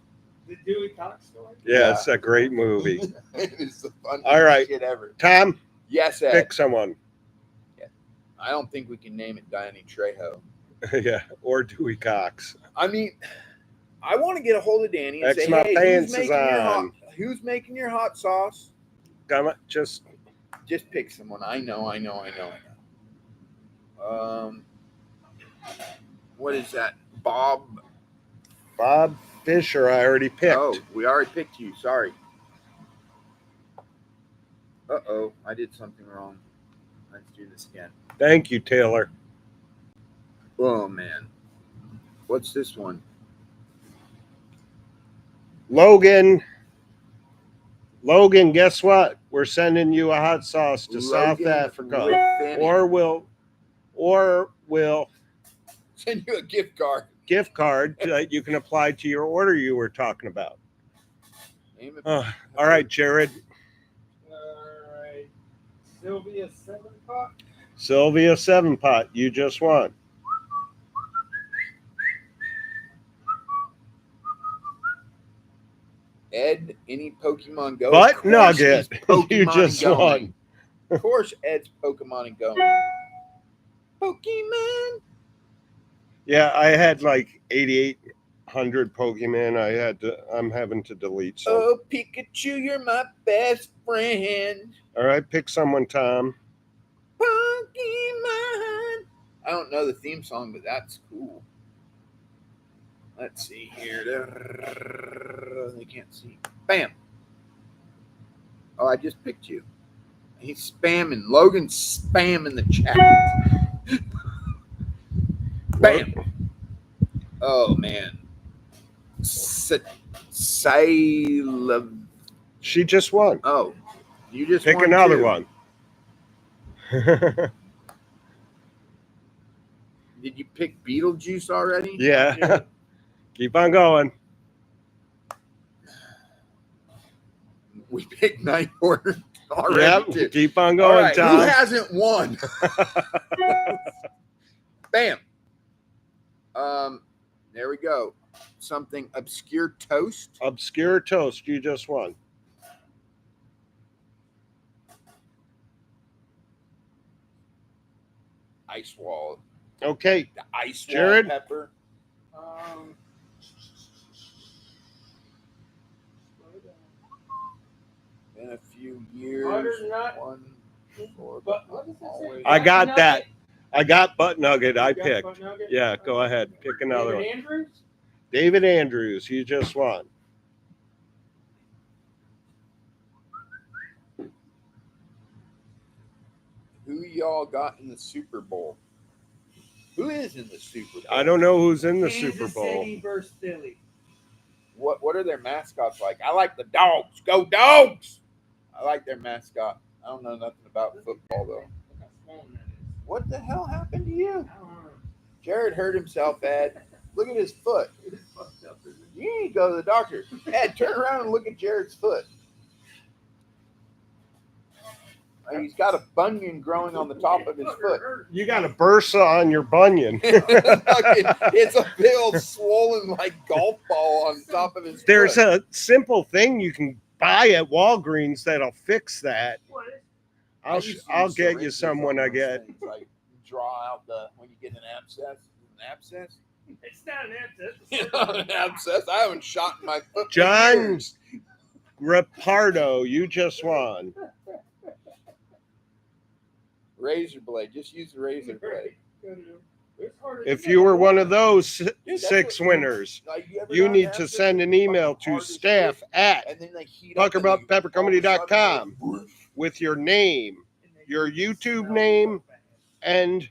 Speaker 3: The Dewey Cox story.
Speaker 1: Yeah, it's a great movie.
Speaker 2: It is the funniest
Speaker 1: All right.
Speaker 2: shit ever.
Speaker 1: Tom,
Speaker 2: Yes, Ed.
Speaker 1: pick someone.
Speaker 2: I don't think we can name it Danny Trejo.
Speaker 1: Yeah, or Dewey Cox.
Speaker 2: I mean, I want to get a hold of Danny and
Speaker 1: X
Speaker 2: say,
Speaker 1: my
Speaker 2: hey,
Speaker 1: pants is on.
Speaker 2: who's making your hot sauce?
Speaker 1: Come on, just
Speaker 2: Just pick someone. I know. What is that? Bob.
Speaker 1: Bob Fisher. I already picked.
Speaker 2: Oh, we already picked you. Sorry. Uh-oh. I did something wrong. Let's do this again.
Speaker 1: Thank you, Taylor.
Speaker 2: Oh, man. What's this one?
Speaker 1: Logan, guess what? We're sending you a hot sauce to South
Speaker 2: Logan
Speaker 1: Africa.
Speaker 2: Whitfield.
Speaker 1: Or we'll
Speaker 2: Send you a gift card.
Speaker 1: gift card that you can apply to your order you were talking about.
Speaker 2: Name it.
Speaker 1: All right, Jared.
Speaker 3: All right. Sylvia 7-pot.
Speaker 1: Sylvia 7-pot, you just won.
Speaker 2: Ed, any Pokemon Go?
Speaker 1: Butt
Speaker 2: Of course
Speaker 1: nugget.
Speaker 2: he's Pokemon
Speaker 1: You just
Speaker 2: going.
Speaker 1: won.
Speaker 2: Of course, Ed's Pokemon and going. Pokemon.
Speaker 1: Yeah, I had like 8,800 Pokemon. I'm having to delete some.
Speaker 2: Oh, Pikachu, you're my best friend.
Speaker 1: All right, pick someone, Tom.
Speaker 2: Pokemon. I don't know the theme song, but that's cool. Let's see here. They can't see. Bam. Oh, I just picked you. He's spamming. Logan's spamming the chat. Bam. Oh, man. Sailor.
Speaker 1: She just won.
Speaker 2: Oh, you just
Speaker 1: Pick
Speaker 2: won
Speaker 1: another
Speaker 2: too.
Speaker 1: one.
Speaker 2: Did you pick Beetlejuice already?
Speaker 1: Yeah. Keep on going.
Speaker 2: We picked Night Order already.
Speaker 1: Yep.
Speaker 2: Too.
Speaker 1: Keep on
Speaker 2: All
Speaker 1: going,
Speaker 2: right, who
Speaker 1: Tom.
Speaker 2: hasn't won? Bam. There we go. Something obscure toast.
Speaker 1: Obscure toast, you just won.
Speaker 2: Ice wall.
Speaker 1: Okay,
Speaker 2: The ice wall
Speaker 1: Jared?
Speaker 2: pepper. In a few years.
Speaker 3: Butternut.
Speaker 2: One. Four,
Speaker 3: But what does it say?
Speaker 2: always-
Speaker 1: I got
Speaker 3: Butt
Speaker 1: that.
Speaker 3: nugget?
Speaker 1: I got butt nugget. I
Speaker 3: You got
Speaker 1: picked.
Speaker 3: butt nugget?
Speaker 1: Yeah, go ahead. Pick another
Speaker 3: David
Speaker 1: one.
Speaker 3: Andrews?
Speaker 1: David Andrews, you just won.
Speaker 2: Who y'all got in the Super Bowl? Who is in the Super Bowl?
Speaker 1: I don't know who's in the
Speaker 3: Kansas
Speaker 1: Super Bowl.
Speaker 3: City versus Philly.
Speaker 2: What are their mascots like? I like the dogs. Go dogs! I like their mascot. I don't know nothing about football though.
Speaker 3: Look how swollen that is.
Speaker 2: What the hell happened to you?
Speaker 3: I don't know.
Speaker 2: Jared hurt himself, Ed. Look at his foot.
Speaker 3: It's fucked up, isn't it?
Speaker 2: You need to go to the doctor. Ed, turn around and look at Jared's foot. He's got a bunion growing on the top of his foot.
Speaker 1: You got a bursa on your bunion.
Speaker 2: It's a big old swollen like golf ball on top of his
Speaker 1: There's
Speaker 2: foot.
Speaker 1: a simple thing you can buy at Walgreens that'll fix that.
Speaker 3: What is
Speaker 2: I used to use
Speaker 1: I'll get you
Speaker 2: syringes
Speaker 1: some when
Speaker 2: on
Speaker 1: I
Speaker 2: those
Speaker 1: get.
Speaker 2: things, like draw out when you get an abscess. An abscess?
Speaker 3: It's not an abscess.
Speaker 2: It's not an abscess. I haven't shot in my foot. for
Speaker 1: John
Speaker 2: years.
Speaker 1: Rapardo, you just won.
Speaker 2: Razor blade. Just use the razor blade.
Speaker 3: It's harder
Speaker 1: If
Speaker 3: to
Speaker 1: you
Speaker 3: get
Speaker 1: were
Speaker 3: a
Speaker 1: one of
Speaker 3: woman.
Speaker 1: those
Speaker 2: Dude, that's
Speaker 1: 6
Speaker 2: what-
Speaker 1: winners,
Speaker 2: Like, ever
Speaker 1: you
Speaker 2: gone
Speaker 1: need
Speaker 2: after
Speaker 1: to
Speaker 2: this
Speaker 1: send an
Speaker 2: fucking
Speaker 1: email to
Speaker 2: hard as
Speaker 1: staff
Speaker 2: shit,
Speaker 1: at
Speaker 2: and then they heat up and they-
Speaker 1: puckerbuttpeppercompany.com
Speaker 2: all of a sudden,
Speaker 1: with your name,
Speaker 3: And they
Speaker 1: your
Speaker 3: usually
Speaker 1: YouTube
Speaker 3: smell
Speaker 1: name,
Speaker 3: real bad.
Speaker 1: and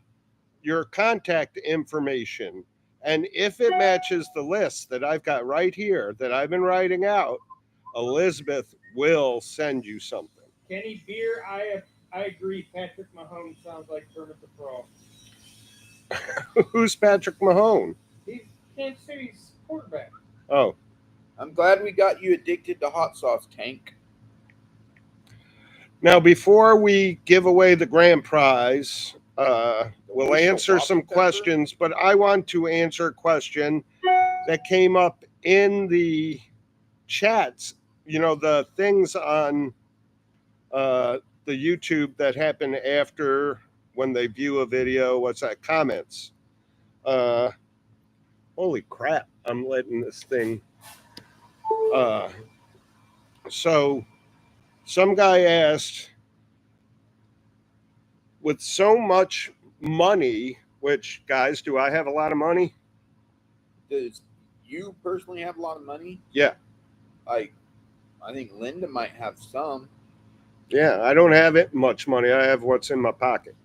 Speaker 1: your contact information. And if it matches the list that I've got right here that I've been writing out, Elizabeth will send you something.
Speaker 3: Kenny Beer, I agree. Patrick Mahomes sounds like Kermit the Frog.
Speaker 1: Who's Patrick Mahone?
Speaker 3: He's Kansas City's quarterback.
Speaker 1: Oh,
Speaker 2: I'm glad we got you addicted to hot sauce, Tank.
Speaker 1: now before we give away the grand prize, we'll
Speaker 2: official
Speaker 1: answer some
Speaker 2: Papa Pepper?
Speaker 1: questions, but I want to answer a question that came up in the chats. You know, the things on the YouTube that happen after when they view a video. What's that? Comments. Holy crap! I'm letting this thing. So some guy asked, with so much money, which guys, do I have a lot of money?
Speaker 2: Does you personally have a lot of money?
Speaker 1: Yeah.
Speaker 2: Like, I think Linda might have some.
Speaker 1: Yeah, I don't have it much money. I have what's in my pocket.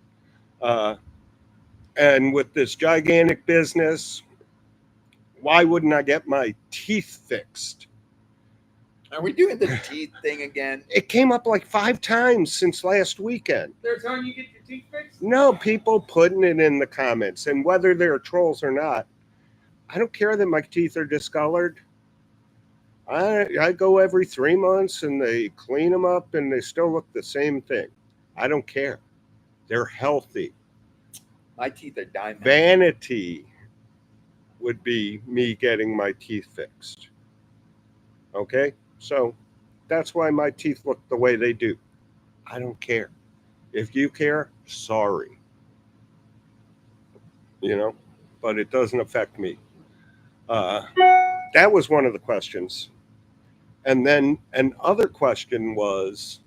Speaker 1: And with this gigantic business, why wouldn't I get my teeth fixed?
Speaker 2: Are we doing the teeth thing again?
Speaker 1: It came up like 5 times since last weekend.
Speaker 3: They're telling you get your teeth fixed?
Speaker 1: No, people putting it in the comments, and whether they're trolls or not, I don't care that my teeth are discolored. I go every 3 months and they clean them up and they still look the same thing. I don't care. They're healthy.
Speaker 2: My teeth are diamond.
Speaker 1: Vanity would be me getting my teeth fixed. Okay? So that's why my teeth look the way they do. I don't care. If you care, sorry. You know, but it doesn't affect me. That was one of the questions. And then another question was,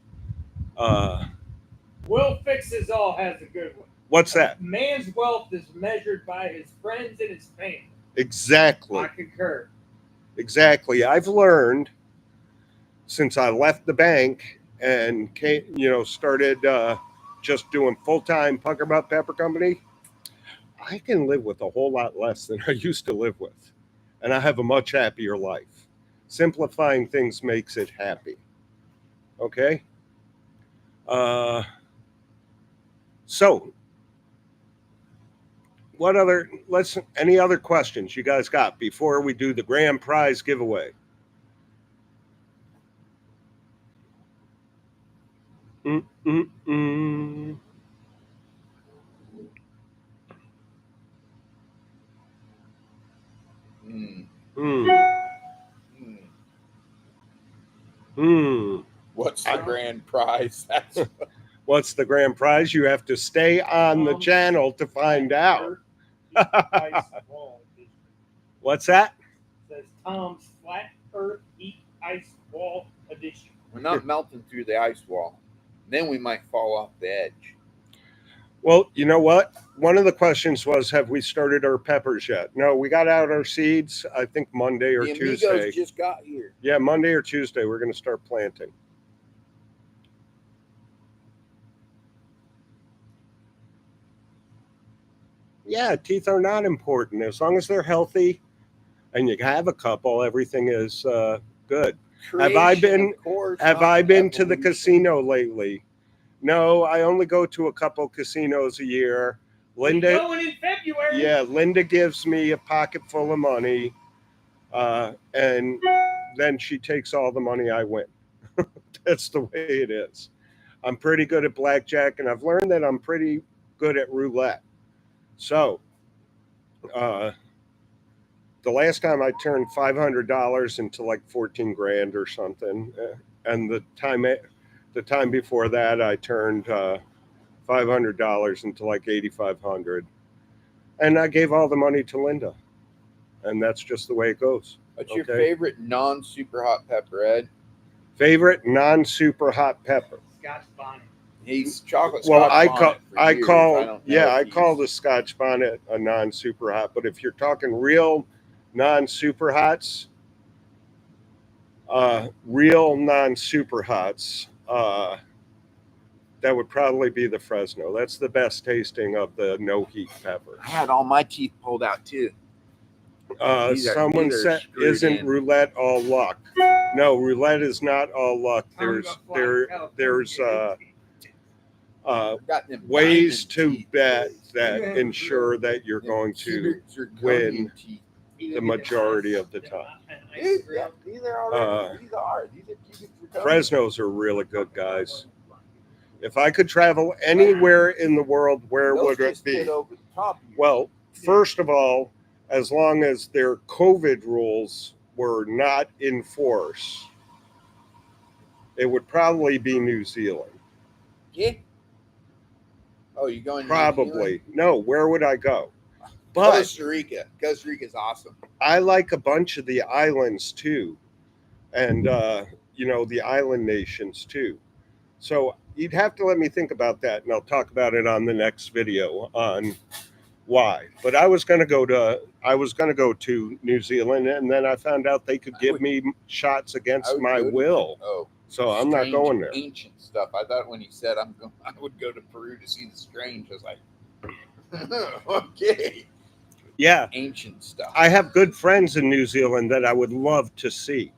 Speaker 3: Will Fixes All has a good one.
Speaker 1: what's that?
Speaker 3: Man's wealth is measured by his friends and his family.
Speaker 1: Exactly.
Speaker 3: I concur.
Speaker 1: Exactly. I've learned since I left the bank and started just doing full-time Puckerbutt Pepper Company, I can live with a whole lot less than I used to live with. And I have a much happier life. Simplifying things makes it happy. Okay? So any other questions you guys got before we do the grand prize giveaway? Mm-mm-mm.
Speaker 2: Mm.
Speaker 1: Hmm.
Speaker 2: Mm. What's the grand prize? That's
Speaker 1: What's the grand prize? You have to stay on the channel to find out.
Speaker 3: Ice Wall Edition.
Speaker 1: What's that?
Speaker 3: It says Tom's Flat Earth Heat Ice Wall Edition.
Speaker 2: we're not melting through the ice wall. Then we might fall off the edge.
Speaker 1: Well, you know what? One of the questions was, have we started our peppers yet? No, we got out our seeds, I think Monday or
Speaker 2: The
Speaker 1: Tuesday.
Speaker 2: Amigos just got here.
Speaker 1: Yeah, Monday or Tuesday, we're going to start planting. Yeah, teeth are not important. As long as they're healthy and you have a couple, everything is good. Have I been to the casino lately? No, I only go to a couple casinos a year. Linda,
Speaker 3: We're going in February.
Speaker 1: yeah, Linda gives me a pocket full of money, and then she takes all the money I win. That's the way it is. I'm pretty good at blackjack, and I've learned that I'm pretty good at roulette. So, the last time I turned $500 into like 14 grand or something, and the time before that I turned $500 into like 8,500, and I gave all the money to Linda, and that's just the way it goes.
Speaker 2: What's your favorite non-super hot pepper, Ed?
Speaker 1: Favorite non-super hot pepper?
Speaker 3: Scotch bonnet.
Speaker 2: He's chocolate.
Speaker 1: Well,
Speaker 2: Scotch
Speaker 1: I
Speaker 2: bonnet for years.
Speaker 1: I
Speaker 2: don't know
Speaker 1: call
Speaker 2: if
Speaker 1: the Scotch bonnet a non-super hot. But if you're talking real non-super hots, that would probably be the Fresno. That's the best tasting of the no heat peppers.
Speaker 2: I had all my teeth pulled out too.
Speaker 1: Someone
Speaker 2: these are
Speaker 1: said,
Speaker 2: screwed
Speaker 1: "Isn't
Speaker 2: in.
Speaker 1: roulette all luck?" No, roulette is not all luck. There's
Speaker 2: Got them
Speaker 1: ways
Speaker 2: diamond
Speaker 1: to
Speaker 2: teeth,
Speaker 1: bet
Speaker 2: boys.
Speaker 1: that
Speaker 3: Yeah.
Speaker 1: ensure that you're
Speaker 2: Them
Speaker 1: going to
Speaker 2: cubic zirconium
Speaker 1: win
Speaker 2: teeth.
Speaker 1: the majority of the time.
Speaker 2: Dude, yeah, these are already. These are cubic zirconium.
Speaker 1: Fresnos are really good, guys. If I could travel anywhere in the world, where
Speaker 2: Those
Speaker 1: would it
Speaker 2: just
Speaker 1: be?
Speaker 2: fit over the top of you.
Speaker 1: Well, first of all, as long as their COVID rules were not in force, it would probably be New Zealand.
Speaker 2: Yeah. Oh, you going to New
Speaker 1: Probably.
Speaker 2: Zealand?
Speaker 1: No, where would I go? But
Speaker 2: Costa Rica. Costa Rica's awesome.
Speaker 1: I like a bunch of the islands too. And, the island nations too. So you'd have to let me think about that, and I'll talk about it on the next video on why. But I was going to go to New Zealand, and then I found out they could give me shots
Speaker 2: I
Speaker 1: against
Speaker 2: would
Speaker 1: my
Speaker 2: go to-
Speaker 1: will.
Speaker 2: Oh,
Speaker 1: So I'm not
Speaker 2: strange
Speaker 1: going there.
Speaker 2: Ancient stuff. I thought when he said I would go to Peru to see the strange, I was like, okay,
Speaker 1: Yeah,
Speaker 2: ancient stuff.
Speaker 1: I have good friends in New Zealand that I would love to see,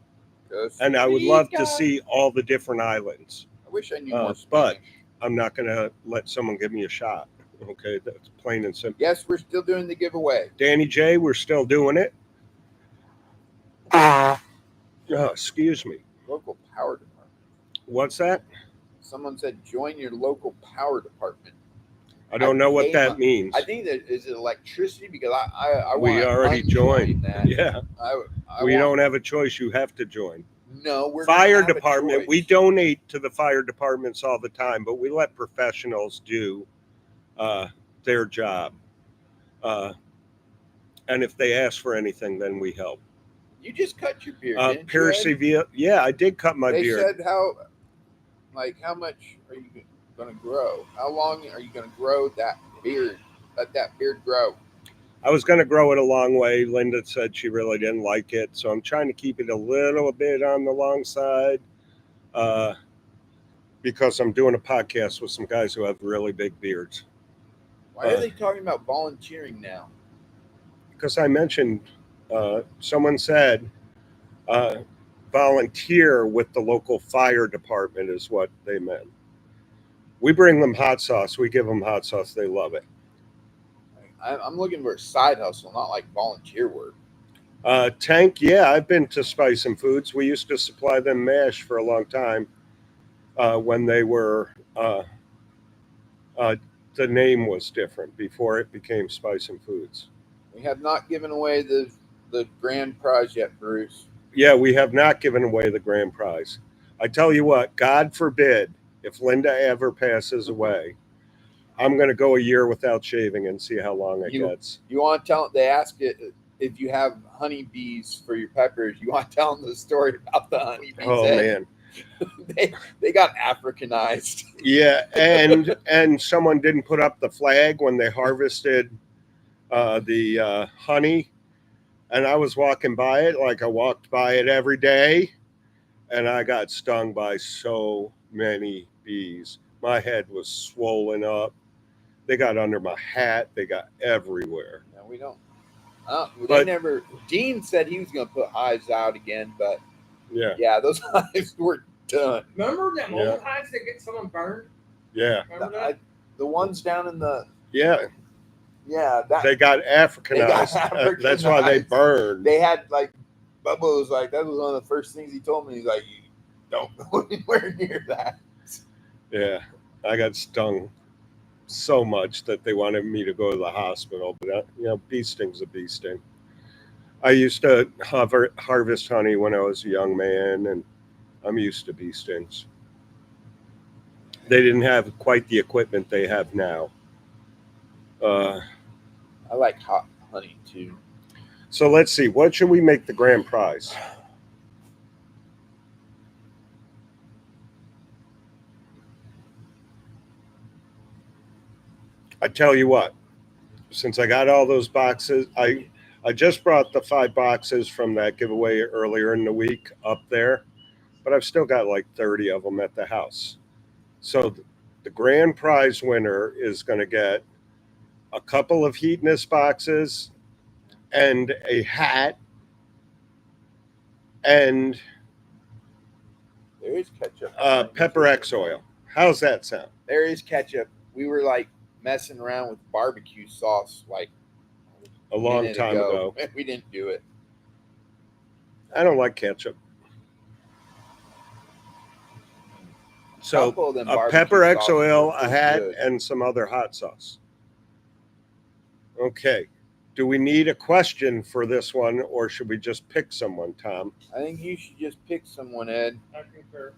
Speaker 2: Costa
Speaker 1: and I would love to
Speaker 2: Rica.
Speaker 1: see all the different islands.
Speaker 2: I wish I knew more
Speaker 1: but-
Speaker 2: Spanish.
Speaker 1: I'm not going to let someone give me a shot. Okay, that's plain and simple.
Speaker 2: Yes, we're still doing the giveaway.
Speaker 1: Danny J, we're still doing it. Excuse me.
Speaker 2: Local power department.
Speaker 1: What's that?
Speaker 2: Someone said join your local power department.
Speaker 1: I don't know what
Speaker 2: pay
Speaker 1: that
Speaker 2: my-
Speaker 1: means.
Speaker 2: I think that is it electricity because I
Speaker 1: We
Speaker 2: wanna
Speaker 1: already
Speaker 2: unjoin
Speaker 1: joined.
Speaker 2: That.
Speaker 1: Yeah,
Speaker 2: I
Speaker 1: we
Speaker 2: want-
Speaker 1: don't have a choice. You have to join.
Speaker 2: No, we're gonna
Speaker 1: Fire
Speaker 2: have a
Speaker 1: department.
Speaker 2: choice.
Speaker 1: We donate to the fire departments all the time, but we let professionals do their job. And if they ask for anything, then we help.
Speaker 2: You just cut your beard, didn't you, Ed?
Speaker 1: Persevere. Yeah, I did cut my
Speaker 2: They
Speaker 1: beard.
Speaker 2: said how much are you going to grow? How long are you going to grow that beard? Let that beard grow.
Speaker 1: I was going to grow it a long way. Linda said she really didn't like it, so I'm trying to keep it a little bit on the long side because I'm doing a podcast with some guys who have really big beards.
Speaker 2: Why are they talking about volunteering now?
Speaker 1: Because I mentioned, someone said, volunteer with the local fire department is what they meant. We bring them hot sauce. We give them hot sauce. They love it.
Speaker 2: I'm looking for a side hustle, not like volunteer work.
Speaker 1: Tank, yeah, I've been to Spice and Foods. We used to supply them mash for a long time when they were, the name was different before it became Spice and Foods.
Speaker 2: We have not given away the grand prize yet, Bruce.
Speaker 1: Yeah, we have not given away the grand prize. I tell you what, God forbid, if Linda ever passes away, I'm going to go a year without shaving and see how long it gets.
Speaker 2: You want to tell? They ask it if you have honeybees for your peppers. You want to tell them the story about the honeybees?
Speaker 1: Oh, man.
Speaker 2: they got Africanized.
Speaker 1: Yeah, and someone didn't put up the flag when they harvested the honey, and I was walking by it like I walked by it every day, and I got stung by so many bees. My head was swollen up. They got under my hat. They got everywhere.
Speaker 2: No, we don't. They never. Dean said he was going to put hives out again, but yeah, those hives were done.
Speaker 3: Remember them old hives that get someone burned?
Speaker 1: Yeah.
Speaker 3: Remember that?
Speaker 2: The ones down in the
Speaker 1: Yeah.
Speaker 2: that
Speaker 1: They got Africanized. That's why they burned.
Speaker 2: they had like Bubba was like that was one of the first things he told me. He's like, you don't go anywhere near that.
Speaker 1: Yeah, I got stung so much that they wanted me to go to the hospital. But bee sting's a bee sting. I used to harvest honey when I was a young man, and I'm used to bee stings. They didn't have quite the equipment they have now.
Speaker 2: I like hot honey too.
Speaker 1: So let's see. What should we make the grand prize? I tell you what, since I got all those boxes, I just brought the 5 boxes from that giveaway earlier in the week up there, but I've still got like 30 of them at the house. So the grand prize winner is going to get a couple of HEATONIST boxes and a hat and
Speaker 2: There is ketchup.
Speaker 1: Pepper X oil. How's that sound?
Speaker 2: There is ketchup. We were like messing around with barbecue sauce like
Speaker 1: A long
Speaker 2: minute
Speaker 1: time ago.
Speaker 2: We didn't do it.
Speaker 1: I don't like ketchup. So
Speaker 2: Couple of them
Speaker 1: a
Speaker 2: barbecue
Speaker 1: Pepper X
Speaker 2: sauces
Speaker 1: oil,
Speaker 2: are
Speaker 1: a hat,
Speaker 2: good.
Speaker 1: and some other hot sauce. Okay. Do we need a question for this one, or should we just pick someone, Tom?
Speaker 2: I think you should just pick someone, Ed.
Speaker 3: I concur.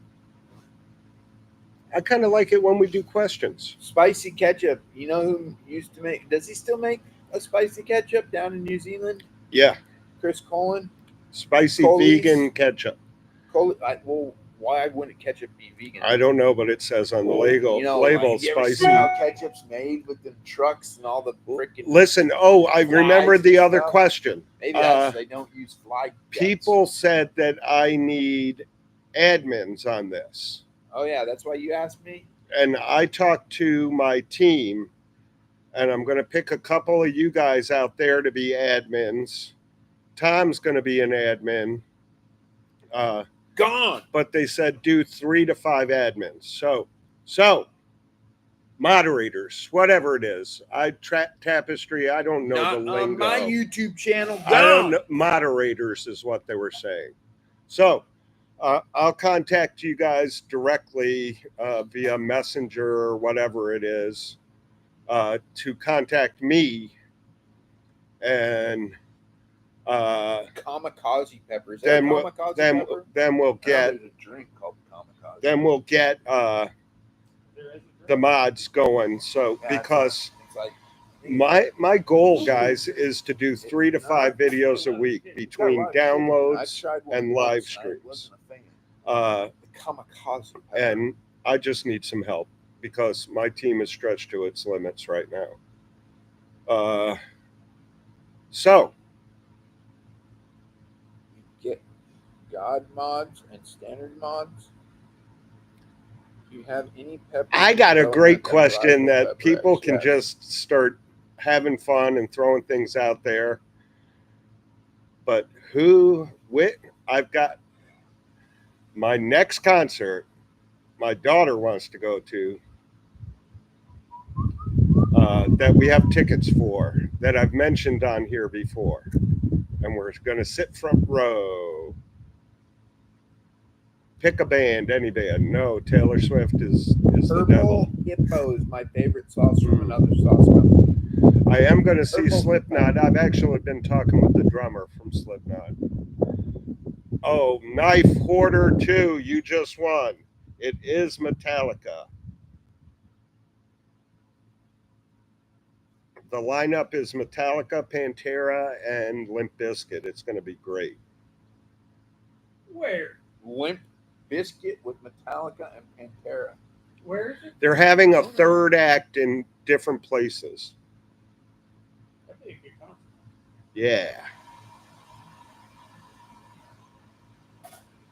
Speaker 1: I kind of like it when we do questions.
Speaker 2: Spicy ketchup. You know who used to make? Does he still make a spicy ketchup down in New Zealand?
Speaker 1: Yeah.
Speaker 2: Chris Colin.
Speaker 1: Spicy
Speaker 2: Cullley's.
Speaker 1: vegan ketchup.
Speaker 2: Well, why wouldn't ketchup be vegan?
Speaker 1: I don't know, but it says on the label,
Speaker 2: You know,
Speaker 1: label
Speaker 2: like, you ever
Speaker 1: spicy.
Speaker 2: see how ketchup's made with the trucks and all the freaking.
Speaker 1: Listen, oh, I remembered the
Speaker 2: and
Speaker 1: other
Speaker 2: stuff.
Speaker 1: question.
Speaker 2: Maybe that's they don't use fly guts.
Speaker 1: People said that I need admins on this.
Speaker 2: Oh yeah, that's why you asked me.
Speaker 1: And I talked to my team, and I'm going to pick a couple of you guys out there to be admins. Tom's going to be an admin.
Speaker 2: Gone.
Speaker 1: But they said do 3 to 5 admins. So moderators, whatever it is. Tapestry. I don't know
Speaker 2: Not
Speaker 1: the lingo.
Speaker 2: on my YouTube channel. Gone.
Speaker 1: I don't know. Moderators is what they were saying. So I'll contact you guys directly via Messenger or whatever it is to contact me, and
Speaker 2: Kamikaze pepper. Is that kamikaze pepper?
Speaker 1: then we'll get
Speaker 2: There's a drink called kamikaze.
Speaker 3: There is a
Speaker 1: the mods going. So
Speaker 2: Yeah,
Speaker 1: because
Speaker 2: it's like
Speaker 1: my goal, guys, is to do 3 to 5 videos a week between downloads and live streams.
Speaker 2: Kamikaze pepper.
Speaker 1: And I just need some help because my team is stretched to its limits right now. So
Speaker 2: You get God mods and standard mods. Do you have any pepper?
Speaker 1: I got a great question
Speaker 2: Pepper
Speaker 1: that people
Speaker 2: X?
Speaker 1: can
Speaker 2: Yes.
Speaker 1: just start having fun and throwing things out there. But I've got my next concert my daughter wants to go to that we have tickets for that I've mentioned on here before. And we're going to sit front row. Pick a band, any band. No, Taylor Swift is the devil.
Speaker 2: Purple Hippo is my favorite sauce from another sauce company.
Speaker 1: I am going to see
Speaker 2: Purple
Speaker 1: Slipknot. I've actually been talking with the drummer from Slipknot. Oh, Knife Hoarder 2, you just won. It is Metallica. The lineup is Metallica, Pantera, and Limp Bizkit. It's going to be great.
Speaker 3: Where?
Speaker 2: Limp Biscuit with Metallica and Pantera.
Speaker 3: Where is it?
Speaker 1: They're having a third act in different places.
Speaker 3: That'd be a good concert.
Speaker 1: Yeah.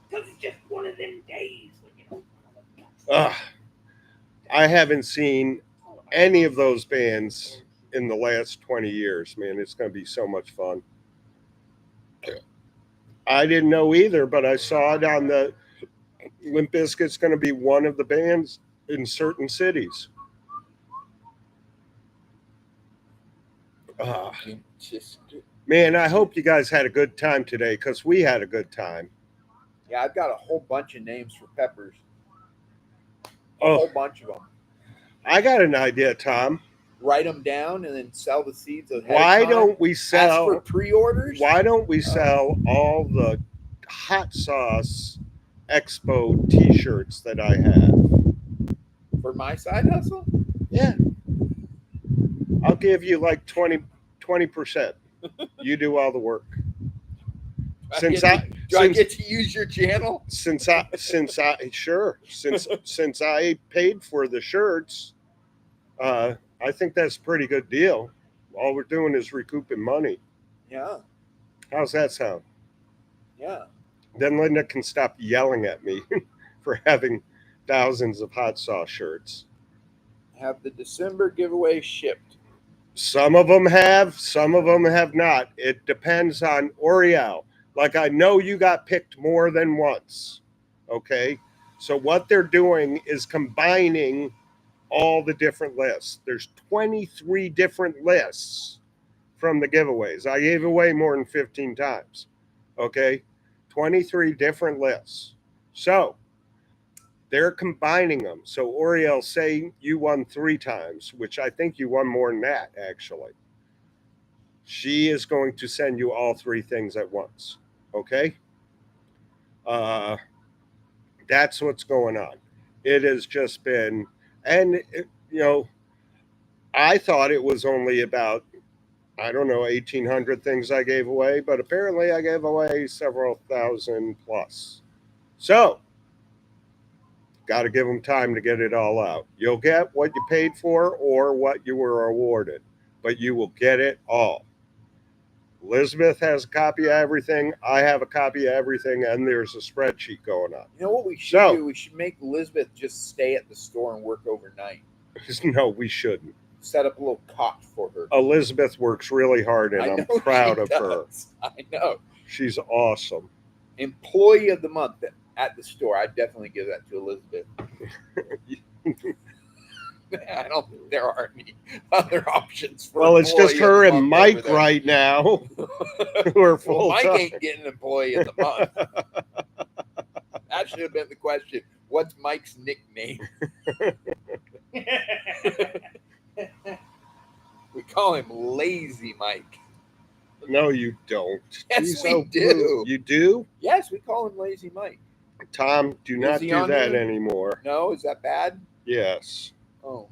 Speaker 3: Because it's just one of them days.
Speaker 1: I haven't seen any of those bands in the last 20 years, man. It's going to be so much fun. I didn't know either, but I saw it on the Limp Bizkit's going to be one of the bands in certain cities. Man, I hope you guys had a good time today because we had a good time.
Speaker 2: Yeah, I've got a whole bunch of names for peppers. A
Speaker 1: Oh,
Speaker 2: whole bunch of them.
Speaker 1: I got an idea, Tom.
Speaker 2: Write them down and then sell the seeds ahead
Speaker 1: Why
Speaker 2: of time.
Speaker 1: don't we
Speaker 2: Ask
Speaker 1: sell?
Speaker 2: for pre-orders?
Speaker 1: Why don't we sell all the hot sauce expo T-shirts that I have?
Speaker 2: For my side hustle?
Speaker 1: Yeah, I'll give you like 20%. You do all the work. Since
Speaker 2: I
Speaker 1: I
Speaker 2: get to use your channel?
Speaker 1: since I paid for the shirts, I think that's a pretty good deal. All we're doing is recouping money.
Speaker 2: Yeah,
Speaker 1: How's that sound?
Speaker 2: yeah.
Speaker 1: Then Linda can stop yelling at me for having thousands of hot sauce shirts.
Speaker 2: Have the December giveaway shipped.
Speaker 1: Some of them have, some of them have not. It depends on Oriel. Like, I know you got picked more than once. Okay. So what they're doing is combining all the different lists. There's 23 different lists from the giveaways. I gave away more than 15 times. Okay. 23 different lists. So they're combining them. So Oriel, say you won 3 times, which I think you won more than that, actually. She is going to send you all 3 things at once. Okay? That's what's going on. It has just been, and I thought it was only about, I don't know, 1,800 things I gave away, but apparently I gave away several thousand plus. So, got to give them time to get it all out. You'll get what you paid for or what you were awarded, but you will get it all. Elizabeth has a copy of everything. I have a copy of everything, and there's a spreadsheet going on.
Speaker 2: You know what we should do? We should make Elizabeth just stay at the store and work overnight.
Speaker 1: No, we shouldn't.
Speaker 2: Set up a little cot for her.
Speaker 1: Elizabeth works really hard, and I'm proud of her.
Speaker 2: I know.
Speaker 1: She's awesome.
Speaker 2: Employee of the month at the store. I'd definitely give that to Elizabeth. I don't think there are any other options for.
Speaker 1: Well, it's just her and Mike right now who are full
Speaker 2: Mike
Speaker 1: time.
Speaker 2: ain't getting employee of the month. That should have been the question. What's Mike's nickname? We call him Lazy Mike.
Speaker 1: No, you don't.
Speaker 2: Yes, we do.
Speaker 1: You do?
Speaker 2: Yes, we call him Lazy Mike.
Speaker 1: Tom, do not do that anymore.
Speaker 2: No, is that bad?
Speaker 1: Yes.
Speaker 2: Oh.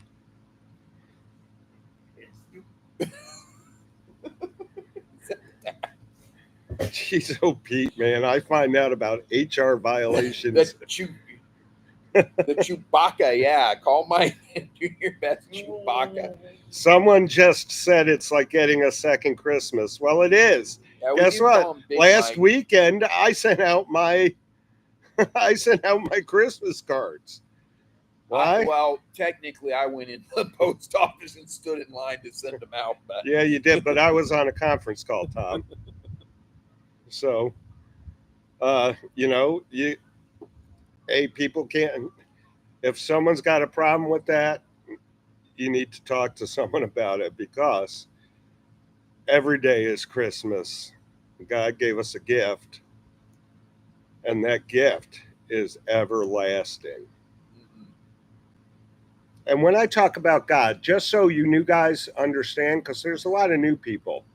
Speaker 1: Jeez, oh Pete, man, I find out about HR violations.
Speaker 2: The Chewbacca, yeah. Call Mike and do your best Chewbacca.
Speaker 1: Someone just said it's like getting a second Christmas. Well, it is.
Speaker 2: Yeah,
Speaker 1: guess what? Last
Speaker 2: Mike.
Speaker 1: weekend I sent out my Christmas cards. Why?
Speaker 2: Well, technically, I went into the post office and stood in line to send them out. But
Speaker 1: yeah, you did, but I was on a conference call, Tom. So, people can't. If someone's got a problem with that, you need to talk to someone about it, because every day is Christmas. God gave us a gift, and that gift is everlasting. And when I talk about God, just so you new guys understand, because there's a lot of new people.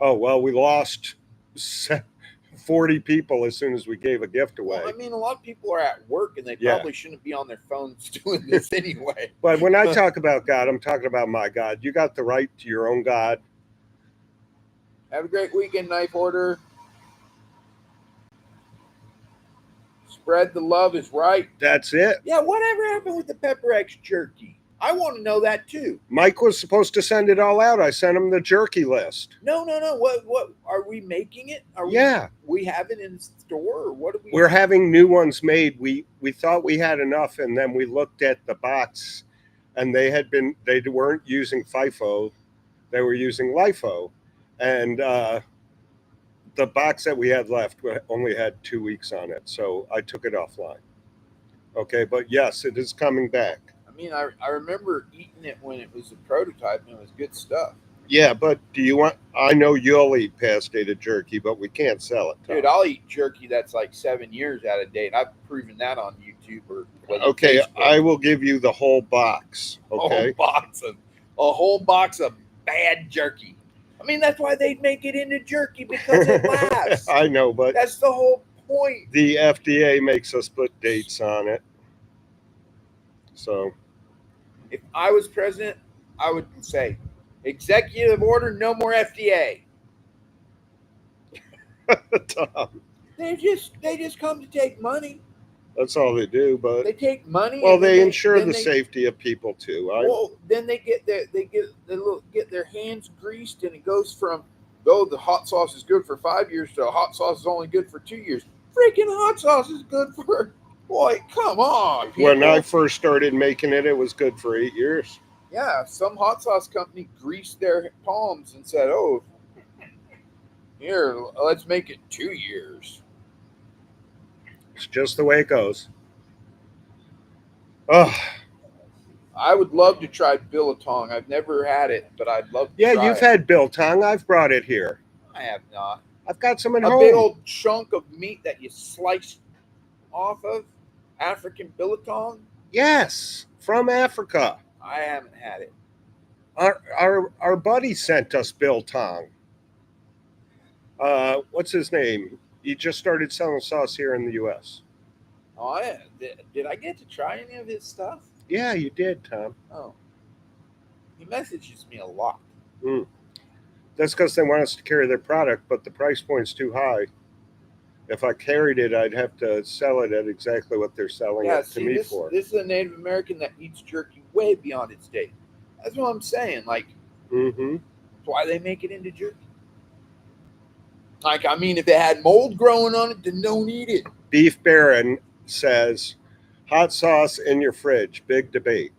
Speaker 1: Oh, well, we lost 40 people as soon as we gave a gift away.
Speaker 2: Well, I mean, a lot of people are at work, and they probably shouldn't be on their phones doing this anyway.
Speaker 1: But when I talk about God, I'm talking about my God. You got the right to your own God.
Speaker 2: Have a great weekend, Knife Order. Spread the love is right.
Speaker 1: That's it.
Speaker 2: Yeah, whatever happened with the Pepper X jerky? I want to know that too.
Speaker 1: Mike was supposed to send it all out. I sent him the jerky list.
Speaker 2: No. What are we making it? We have it in store, or what?
Speaker 1: We're having new ones made. We thought we had enough, and then we looked at the box, and they weren't using FIFO, they were using LIFO, and the box that we had left only had 2 weeks on it, so I took it offline. Okay, but yes, it is coming back.
Speaker 2: I mean, I remember eating it when it was a prototype, and it was good stuff.
Speaker 1: Yeah, but I know you'll eat past dated jerky, but we can't sell it, Tom.
Speaker 2: Dude, I'll eat jerky that's like 7 years out of date. I've proven that on YouTube or
Speaker 1: okay,
Speaker 2: Facebook.
Speaker 1: I will give you the whole box. Okay,
Speaker 2: a whole box of bad jerky. I mean, that's why they make it into jerky, because it lasts.
Speaker 1: I know, but
Speaker 2: that's the whole point.
Speaker 1: The FDA makes us put dates on it. So,
Speaker 2: if I was president, I would say, executive order, no more FDA.
Speaker 1: Tom.
Speaker 2: They just come to take money.
Speaker 1: That's all they do. But
Speaker 2: They take money.
Speaker 1: well,
Speaker 2: and then
Speaker 1: they insure
Speaker 2: then
Speaker 1: the safety of people too.
Speaker 2: Well, then they get their hands greased, and it goes from the hot sauce is good for 5 years to hot sauce is only good for 2 years. Freaking hot sauce is good for boy. Come on, people.
Speaker 1: When I first started making it, it was good for 8 years.
Speaker 2: Yeah, some hot sauce company greased their palms and said, "Oh, here, let's make it 2 years."
Speaker 1: It's just the way it goes. Oh,
Speaker 2: I would love to try biltong. I've never had it, but I'd love to
Speaker 1: yeah,
Speaker 2: try
Speaker 1: you've
Speaker 2: it.
Speaker 1: had biltong. I've brought it here.
Speaker 2: I have not.
Speaker 1: I've got some at
Speaker 2: A
Speaker 1: home.
Speaker 2: big old chunk of meat that you slice off of African biltong.
Speaker 1: Yes, from Africa.
Speaker 2: I haven't had it.
Speaker 1: Our buddy sent us biltong. What's his name? He just started selling sauce here in the U.S.
Speaker 2: Oh, did I get to try any of his stuff?
Speaker 1: Yeah, you did, Tom.
Speaker 2: Oh, he messages me a lot.
Speaker 1: That's because they want us to carry their product, but the price point's too high. If I carried it, I'd have to sell it at exactly what they're selling it to me for.
Speaker 2: This is a Native American that eats jerky way beyond its date. That's what I'm saying. Like,
Speaker 1: Mm-hmm.
Speaker 2: that's why they make it into jerky. Like, I mean, if it had mold growing on it, then don't eat it.
Speaker 1: Beef Baron says, hot sauce in your fridge, big debate.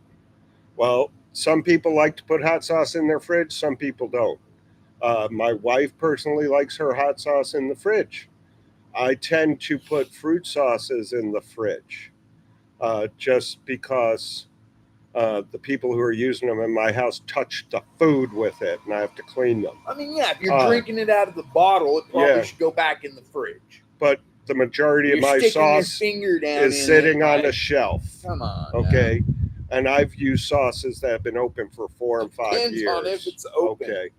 Speaker 1: Well, some people like to put hot sauce in their fridge, some people don't. My wife personally likes her hot sauce in the fridge. I tend to put fruit sauces in the fridge just because the people who are using them in my house touch the food with it and I have to clean them.
Speaker 2: I mean, yeah, if you're drinking it out of the bottle, it probably
Speaker 1: yeah.
Speaker 2: should go back in the fridge.
Speaker 1: But the majority
Speaker 2: You're
Speaker 1: of my
Speaker 2: sticking your
Speaker 1: sauce
Speaker 2: finger down
Speaker 1: is
Speaker 2: in
Speaker 1: sitting
Speaker 2: it,
Speaker 1: on
Speaker 2: like,
Speaker 1: a shelf.
Speaker 2: Come on.
Speaker 1: Okay. And I've used sauces that have been open for 4 and 5
Speaker 2: Depends
Speaker 1: years.
Speaker 2: on if it's open.
Speaker 1: Okay.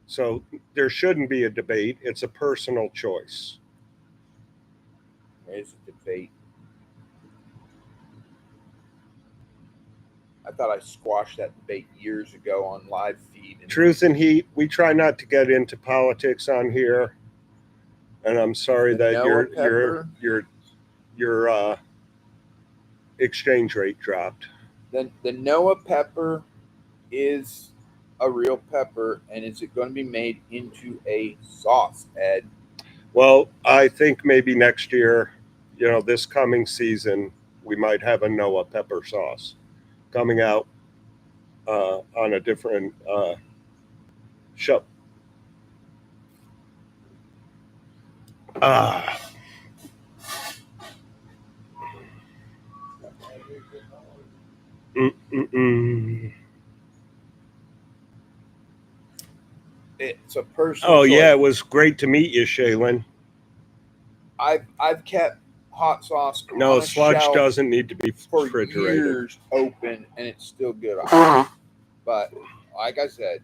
Speaker 1: So there shouldn't be a debate. It's a personal choice.
Speaker 2: There's a debate. I thought I squashed that debate years ago on live feed.
Speaker 1: Truth and Heat, we try not to get into politics on here. And I'm sorry that your exchange rate dropped.
Speaker 2: The Noah pepper is a real pepper, and is it going to be made into a sauce, Ed?
Speaker 1: Well, I think maybe next year, this coming season, we might have a Noah pepper sauce coming out on a different show.
Speaker 2: It's a personal
Speaker 1: choice. Yeah, it was great to meet you, Shaylin.
Speaker 2: I've kept hot sauce.
Speaker 1: No, sludge doesn't need to be
Speaker 2: for
Speaker 1: refrigerated.
Speaker 2: Years open, and it's still good. But like I said,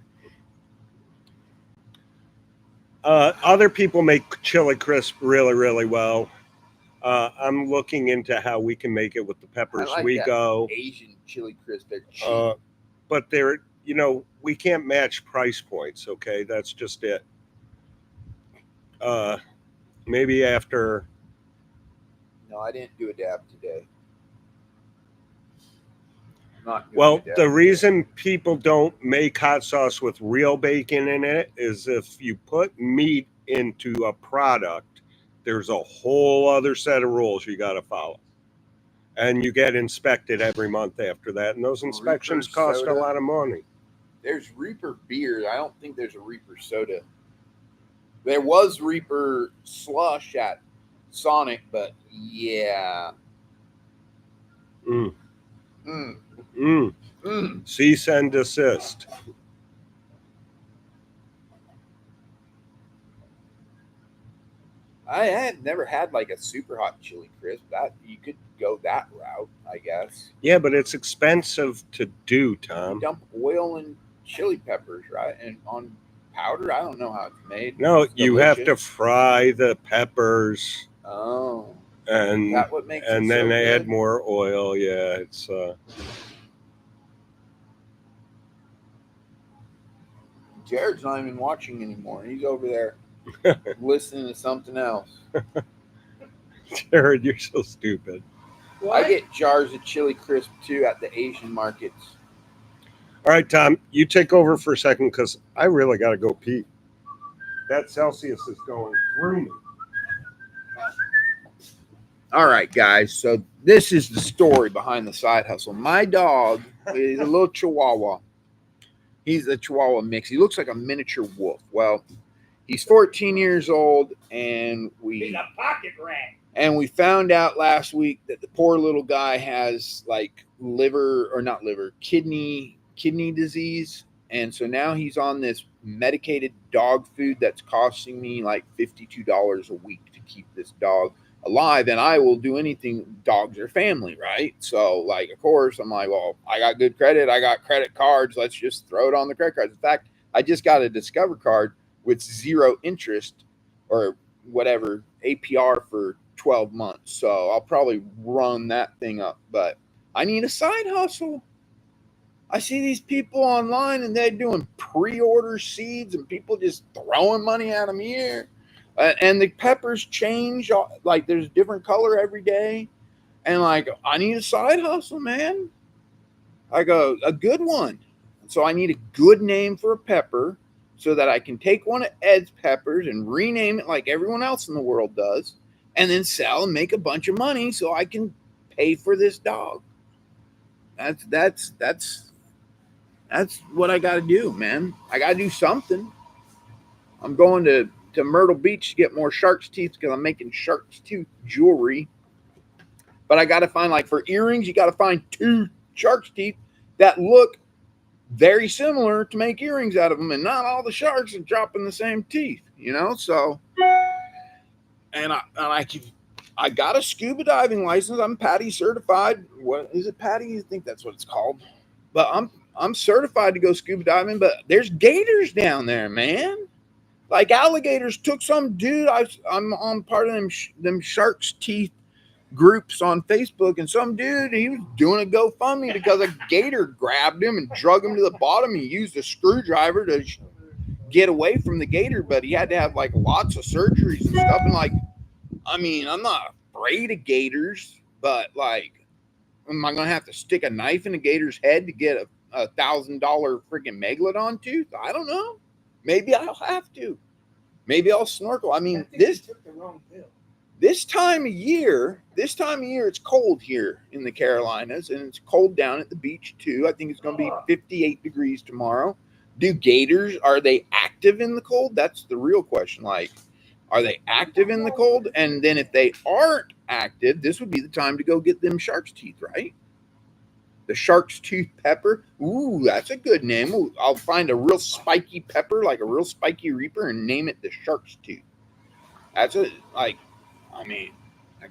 Speaker 1: other people make chili crisp really, really well. I'm looking into how we can make it with the peppers we go.
Speaker 2: Asian chili crisp, they're cheap.
Speaker 1: But they're, we can't match price points. Okay, that's just it. Maybe after.
Speaker 2: No, I didn't do a dab today.
Speaker 1: Well, the reason people don't make hot sauce with real bacon in it is if you put meat into a product, there's a whole other set of rules you got to follow. And you get inspected every month after that. And those inspections cost a lot of money.
Speaker 2: There's Reaper beer. I don't think there's a Reaper soda. There was Reaper slush at Sonic, but yeah.
Speaker 1: Cease and desist.
Speaker 2: I had never had like a super hot chili crisp. That you could go that route, I guess.
Speaker 1: Yeah, but it's expensive to do, Tom.
Speaker 2: You dump oil and chili peppers, right? And on powder, I don't know how it's made.
Speaker 1: No,
Speaker 2: it's
Speaker 1: you have to fry the peppers.
Speaker 2: Oh.
Speaker 1: And
Speaker 2: that what makes
Speaker 1: and
Speaker 2: it
Speaker 1: then
Speaker 2: so
Speaker 1: they
Speaker 2: good?
Speaker 1: add more oil. Yeah, it's
Speaker 2: Jared's not even watching anymore. He's over there listening to something else.
Speaker 1: Jared, you're so stupid.
Speaker 2: I get jars of chili crisp too at the Asian markets.
Speaker 1: All right, Tom, you take over for a second because I really got to go pee. That Celsius is going through me.
Speaker 2: All right, guys. So this is the story behind the side hustle. My dog is a little Chihuahua. He's a Chihuahua mix. He looks like a miniature wolf. Well, he's 14 years old, and
Speaker 3: He's a pocket rat.
Speaker 2: we found out last week that the poor little guy has like kidney disease. And so now he's on this medicated dog food that's costing me like $52 a week to keep this dog alive. And I will do anything. Dogs are family, right? So like, of course, I'm like, well, I got good credit. I got credit cards. Let's just throw it on the credit cards. In fact, I just got a Discover card with 0 interest or whatever APR for 12 months. So I'll probably run that thing up, but I need a side hustle. I see these people online and they're doing pre-order seeds and people just throwing money at them here. And the peppers change, like there's different color every day. And like, I need a side hustle, man. Like a good one. So I need a good name for a pepper so that I can take one of Ed's peppers and rename it like everyone else in the world does, and then sell and make a bunch of money so I can pay for this dog. That's what I got to do, man. I got to do something. I'm going to Myrtle Beach to get more shark's teeth because I'm making shark's tooth jewelry. But I got to find, like for earrings, you got to find 2 shark's teeth that look very similar to make earrings out of them. And not all the sharks are dropping the same teeth, you know? So, and I got a scuba diving license. I'm PADI certified. What is it, PADI? I think that's what it's called. But I'm certified to go scuba diving, but there's gators down there, man. Like alligators took some dude. I'm on part of them shark's teeth groups on Facebook, and some dude, he was doing a GoFundMe because a gator grabbed him and drug him to the bottom. He used a screwdriver to get away from the gator, but he had to have like lots of surgeries and stuff. And like, I mean, I'm not afraid of gators, but like, am I gonna have to stick a knife in a gator's head to get a $1,000 freaking megalodon tooth? I don't know. Maybe I'll have to. Maybe I'll snorkel. I mean, this
Speaker 3: took the wrong pill.
Speaker 2: This time of year, it's cold here in the Carolinas, and it's cold down at the beach too. I think it's going to be 58 degrees tomorrow. Do gators, are they active in the cold? That's the real question. Like, are they active in the cold? And then if they aren't active, this would be the time to go get them shark's teeth, right? The shark's tooth pepper. Ooh, that's a good name. Ooh, I'll find a real spiky pepper, like a real spiky reaper, and name it the shark's tooth. That's I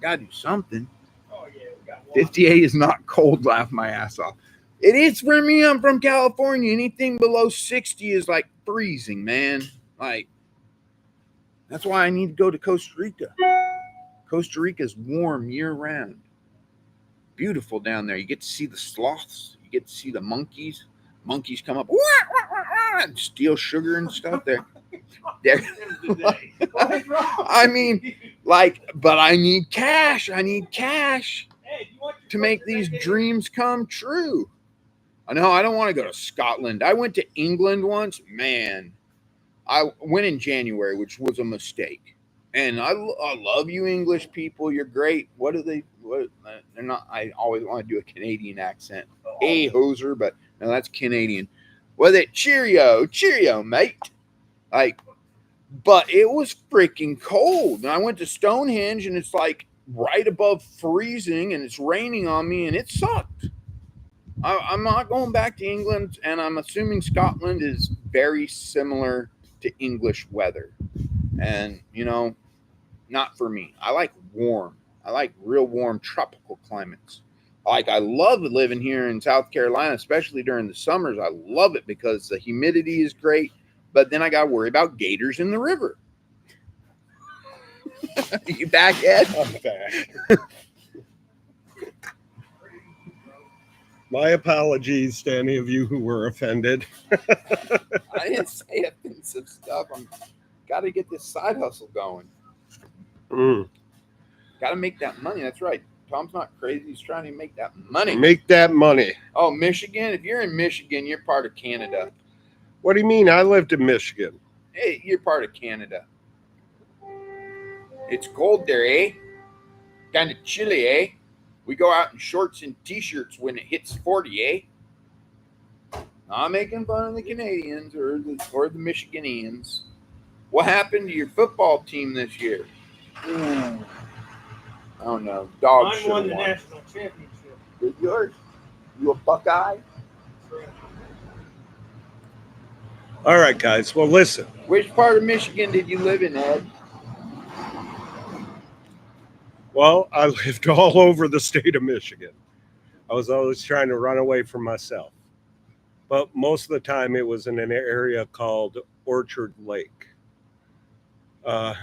Speaker 2: gotta do something.
Speaker 3: Oh yeah, we got
Speaker 2: 58 is not cold. Laugh my ass off. It is for me. I'm from California. Anything below 60 is like freezing, man. Like, that's why I need to go to Costa Rica. Costa Rica is warm year round. Beautiful down there. You get to see the sloths. You get to see the monkeys. Monkeys come up and steal sugar and stuff there. I mean, like, but I need cash. I need cash to make these dreams come true. I know I don't want to go to Scotland. I went to England once. Man, I went in January, which was a mistake. And I love you English people. You're great. They're not. I always want to do a Canadian accent. Hey, hoser, but no, that's Canadian. Was it cheerio, mate? Like, but it was freaking cold. And I went to Stonehenge, and it's like right above freezing, and it's raining on me, and it sucked. I'm not going back to England, and I'm assuming Scotland is very similar to English weather. And, you know, not for me. I like warm. I like real warm tropical climates. Like, I love living here in South Carolina, especially during the summers. I love it because the humidity is great, but then I got to worry about gators in the river. You back, Ed?
Speaker 1: I'm back. My apologies to any of you who were offended.
Speaker 2: I didn't say offensive stuff. I'm got to get this side hustle going. Got to make that money. That's right. Tom's not crazy. He's trying to make that money.
Speaker 1: Make that money.
Speaker 2: Oh, Michigan. If you're in Michigan, you're part of Canada.
Speaker 1: What do you mean? I lived in Michigan.
Speaker 2: Hey, you're part of Canada. It's cold there, eh? Kind of chilly, eh? We go out in shorts and t-shirts when it hits 40, eh? Not making fun of the Canadians or the Michiganians. What happened to your football team this year? I don't know. Dogs
Speaker 3: Mine
Speaker 2: should
Speaker 3: won
Speaker 2: have
Speaker 3: the
Speaker 2: won.
Speaker 3: national championship.
Speaker 2: Did yours? You a Buckeye?
Speaker 1: All right, guys. Well, listen.
Speaker 2: Which part of Michigan did you live in, Ed?
Speaker 1: Well, I lived all over the state of Michigan. I was always trying to run away from myself. But most of the time it was in an area called Orchard Lake. But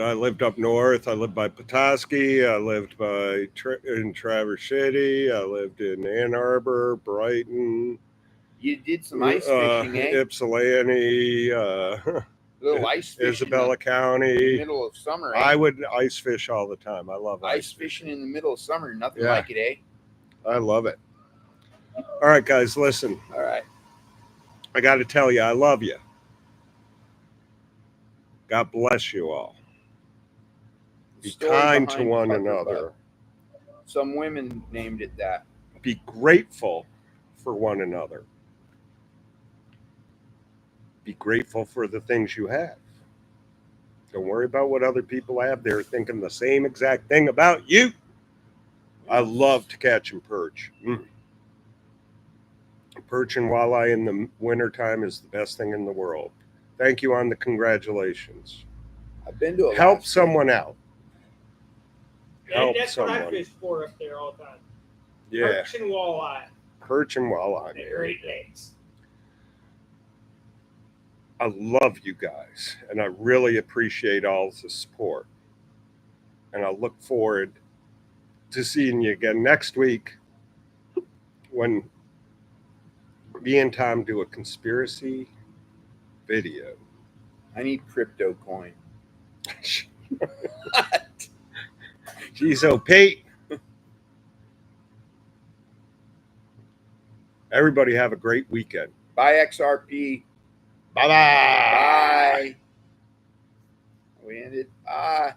Speaker 1: I lived up north. I lived by Petoskey. I lived in Traverse City. I lived in Ann Arbor, Brighton.
Speaker 2: You did some ice fishing, eh?
Speaker 1: Ypsilanti,
Speaker 2: Little ice fishing
Speaker 1: Isabella
Speaker 2: in the
Speaker 1: County.
Speaker 2: middle of summer, eh?
Speaker 1: I would ice fish all the time. I love
Speaker 2: ice fishing in the middle of summer. Nothing
Speaker 1: Yeah.
Speaker 2: like it, eh?
Speaker 1: I love it. All right, guys, listen.
Speaker 2: All right.
Speaker 1: I got to tell you, I love you. God bless you all. Be
Speaker 2: Story
Speaker 1: kind to
Speaker 2: behind
Speaker 1: one
Speaker 2: Puckerbutt.
Speaker 1: another.
Speaker 2: Some women named it that.
Speaker 1: Be grateful for one another. Be grateful for the things you have. Don't worry about what other people have. They're thinking the same exact thing about you. I love to catch and perch. Perch and walleye in the wintertime is the best thing in the world. Thank you on the congratulations.
Speaker 2: I've been to a
Speaker 1: Help someone out. Help
Speaker 3: That's what I
Speaker 1: someone.
Speaker 3: fish for up there all the time.
Speaker 1: Yeah,
Speaker 3: Perch and walleye.
Speaker 1: perch and walleye.
Speaker 3: The Great Lakes.
Speaker 1: I love you guys, and I really appreciate all the support. And I look forward to seeing you again next week when me and Tom do a conspiracy video.
Speaker 2: I need crypto coin.
Speaker 1: Geez, oh, Pete. Everybody have a great weekend.
Speaker 2: Buy XRP.
Speaker 1: Bye-bye.
Speaker 2: Bye. We ended. Bye.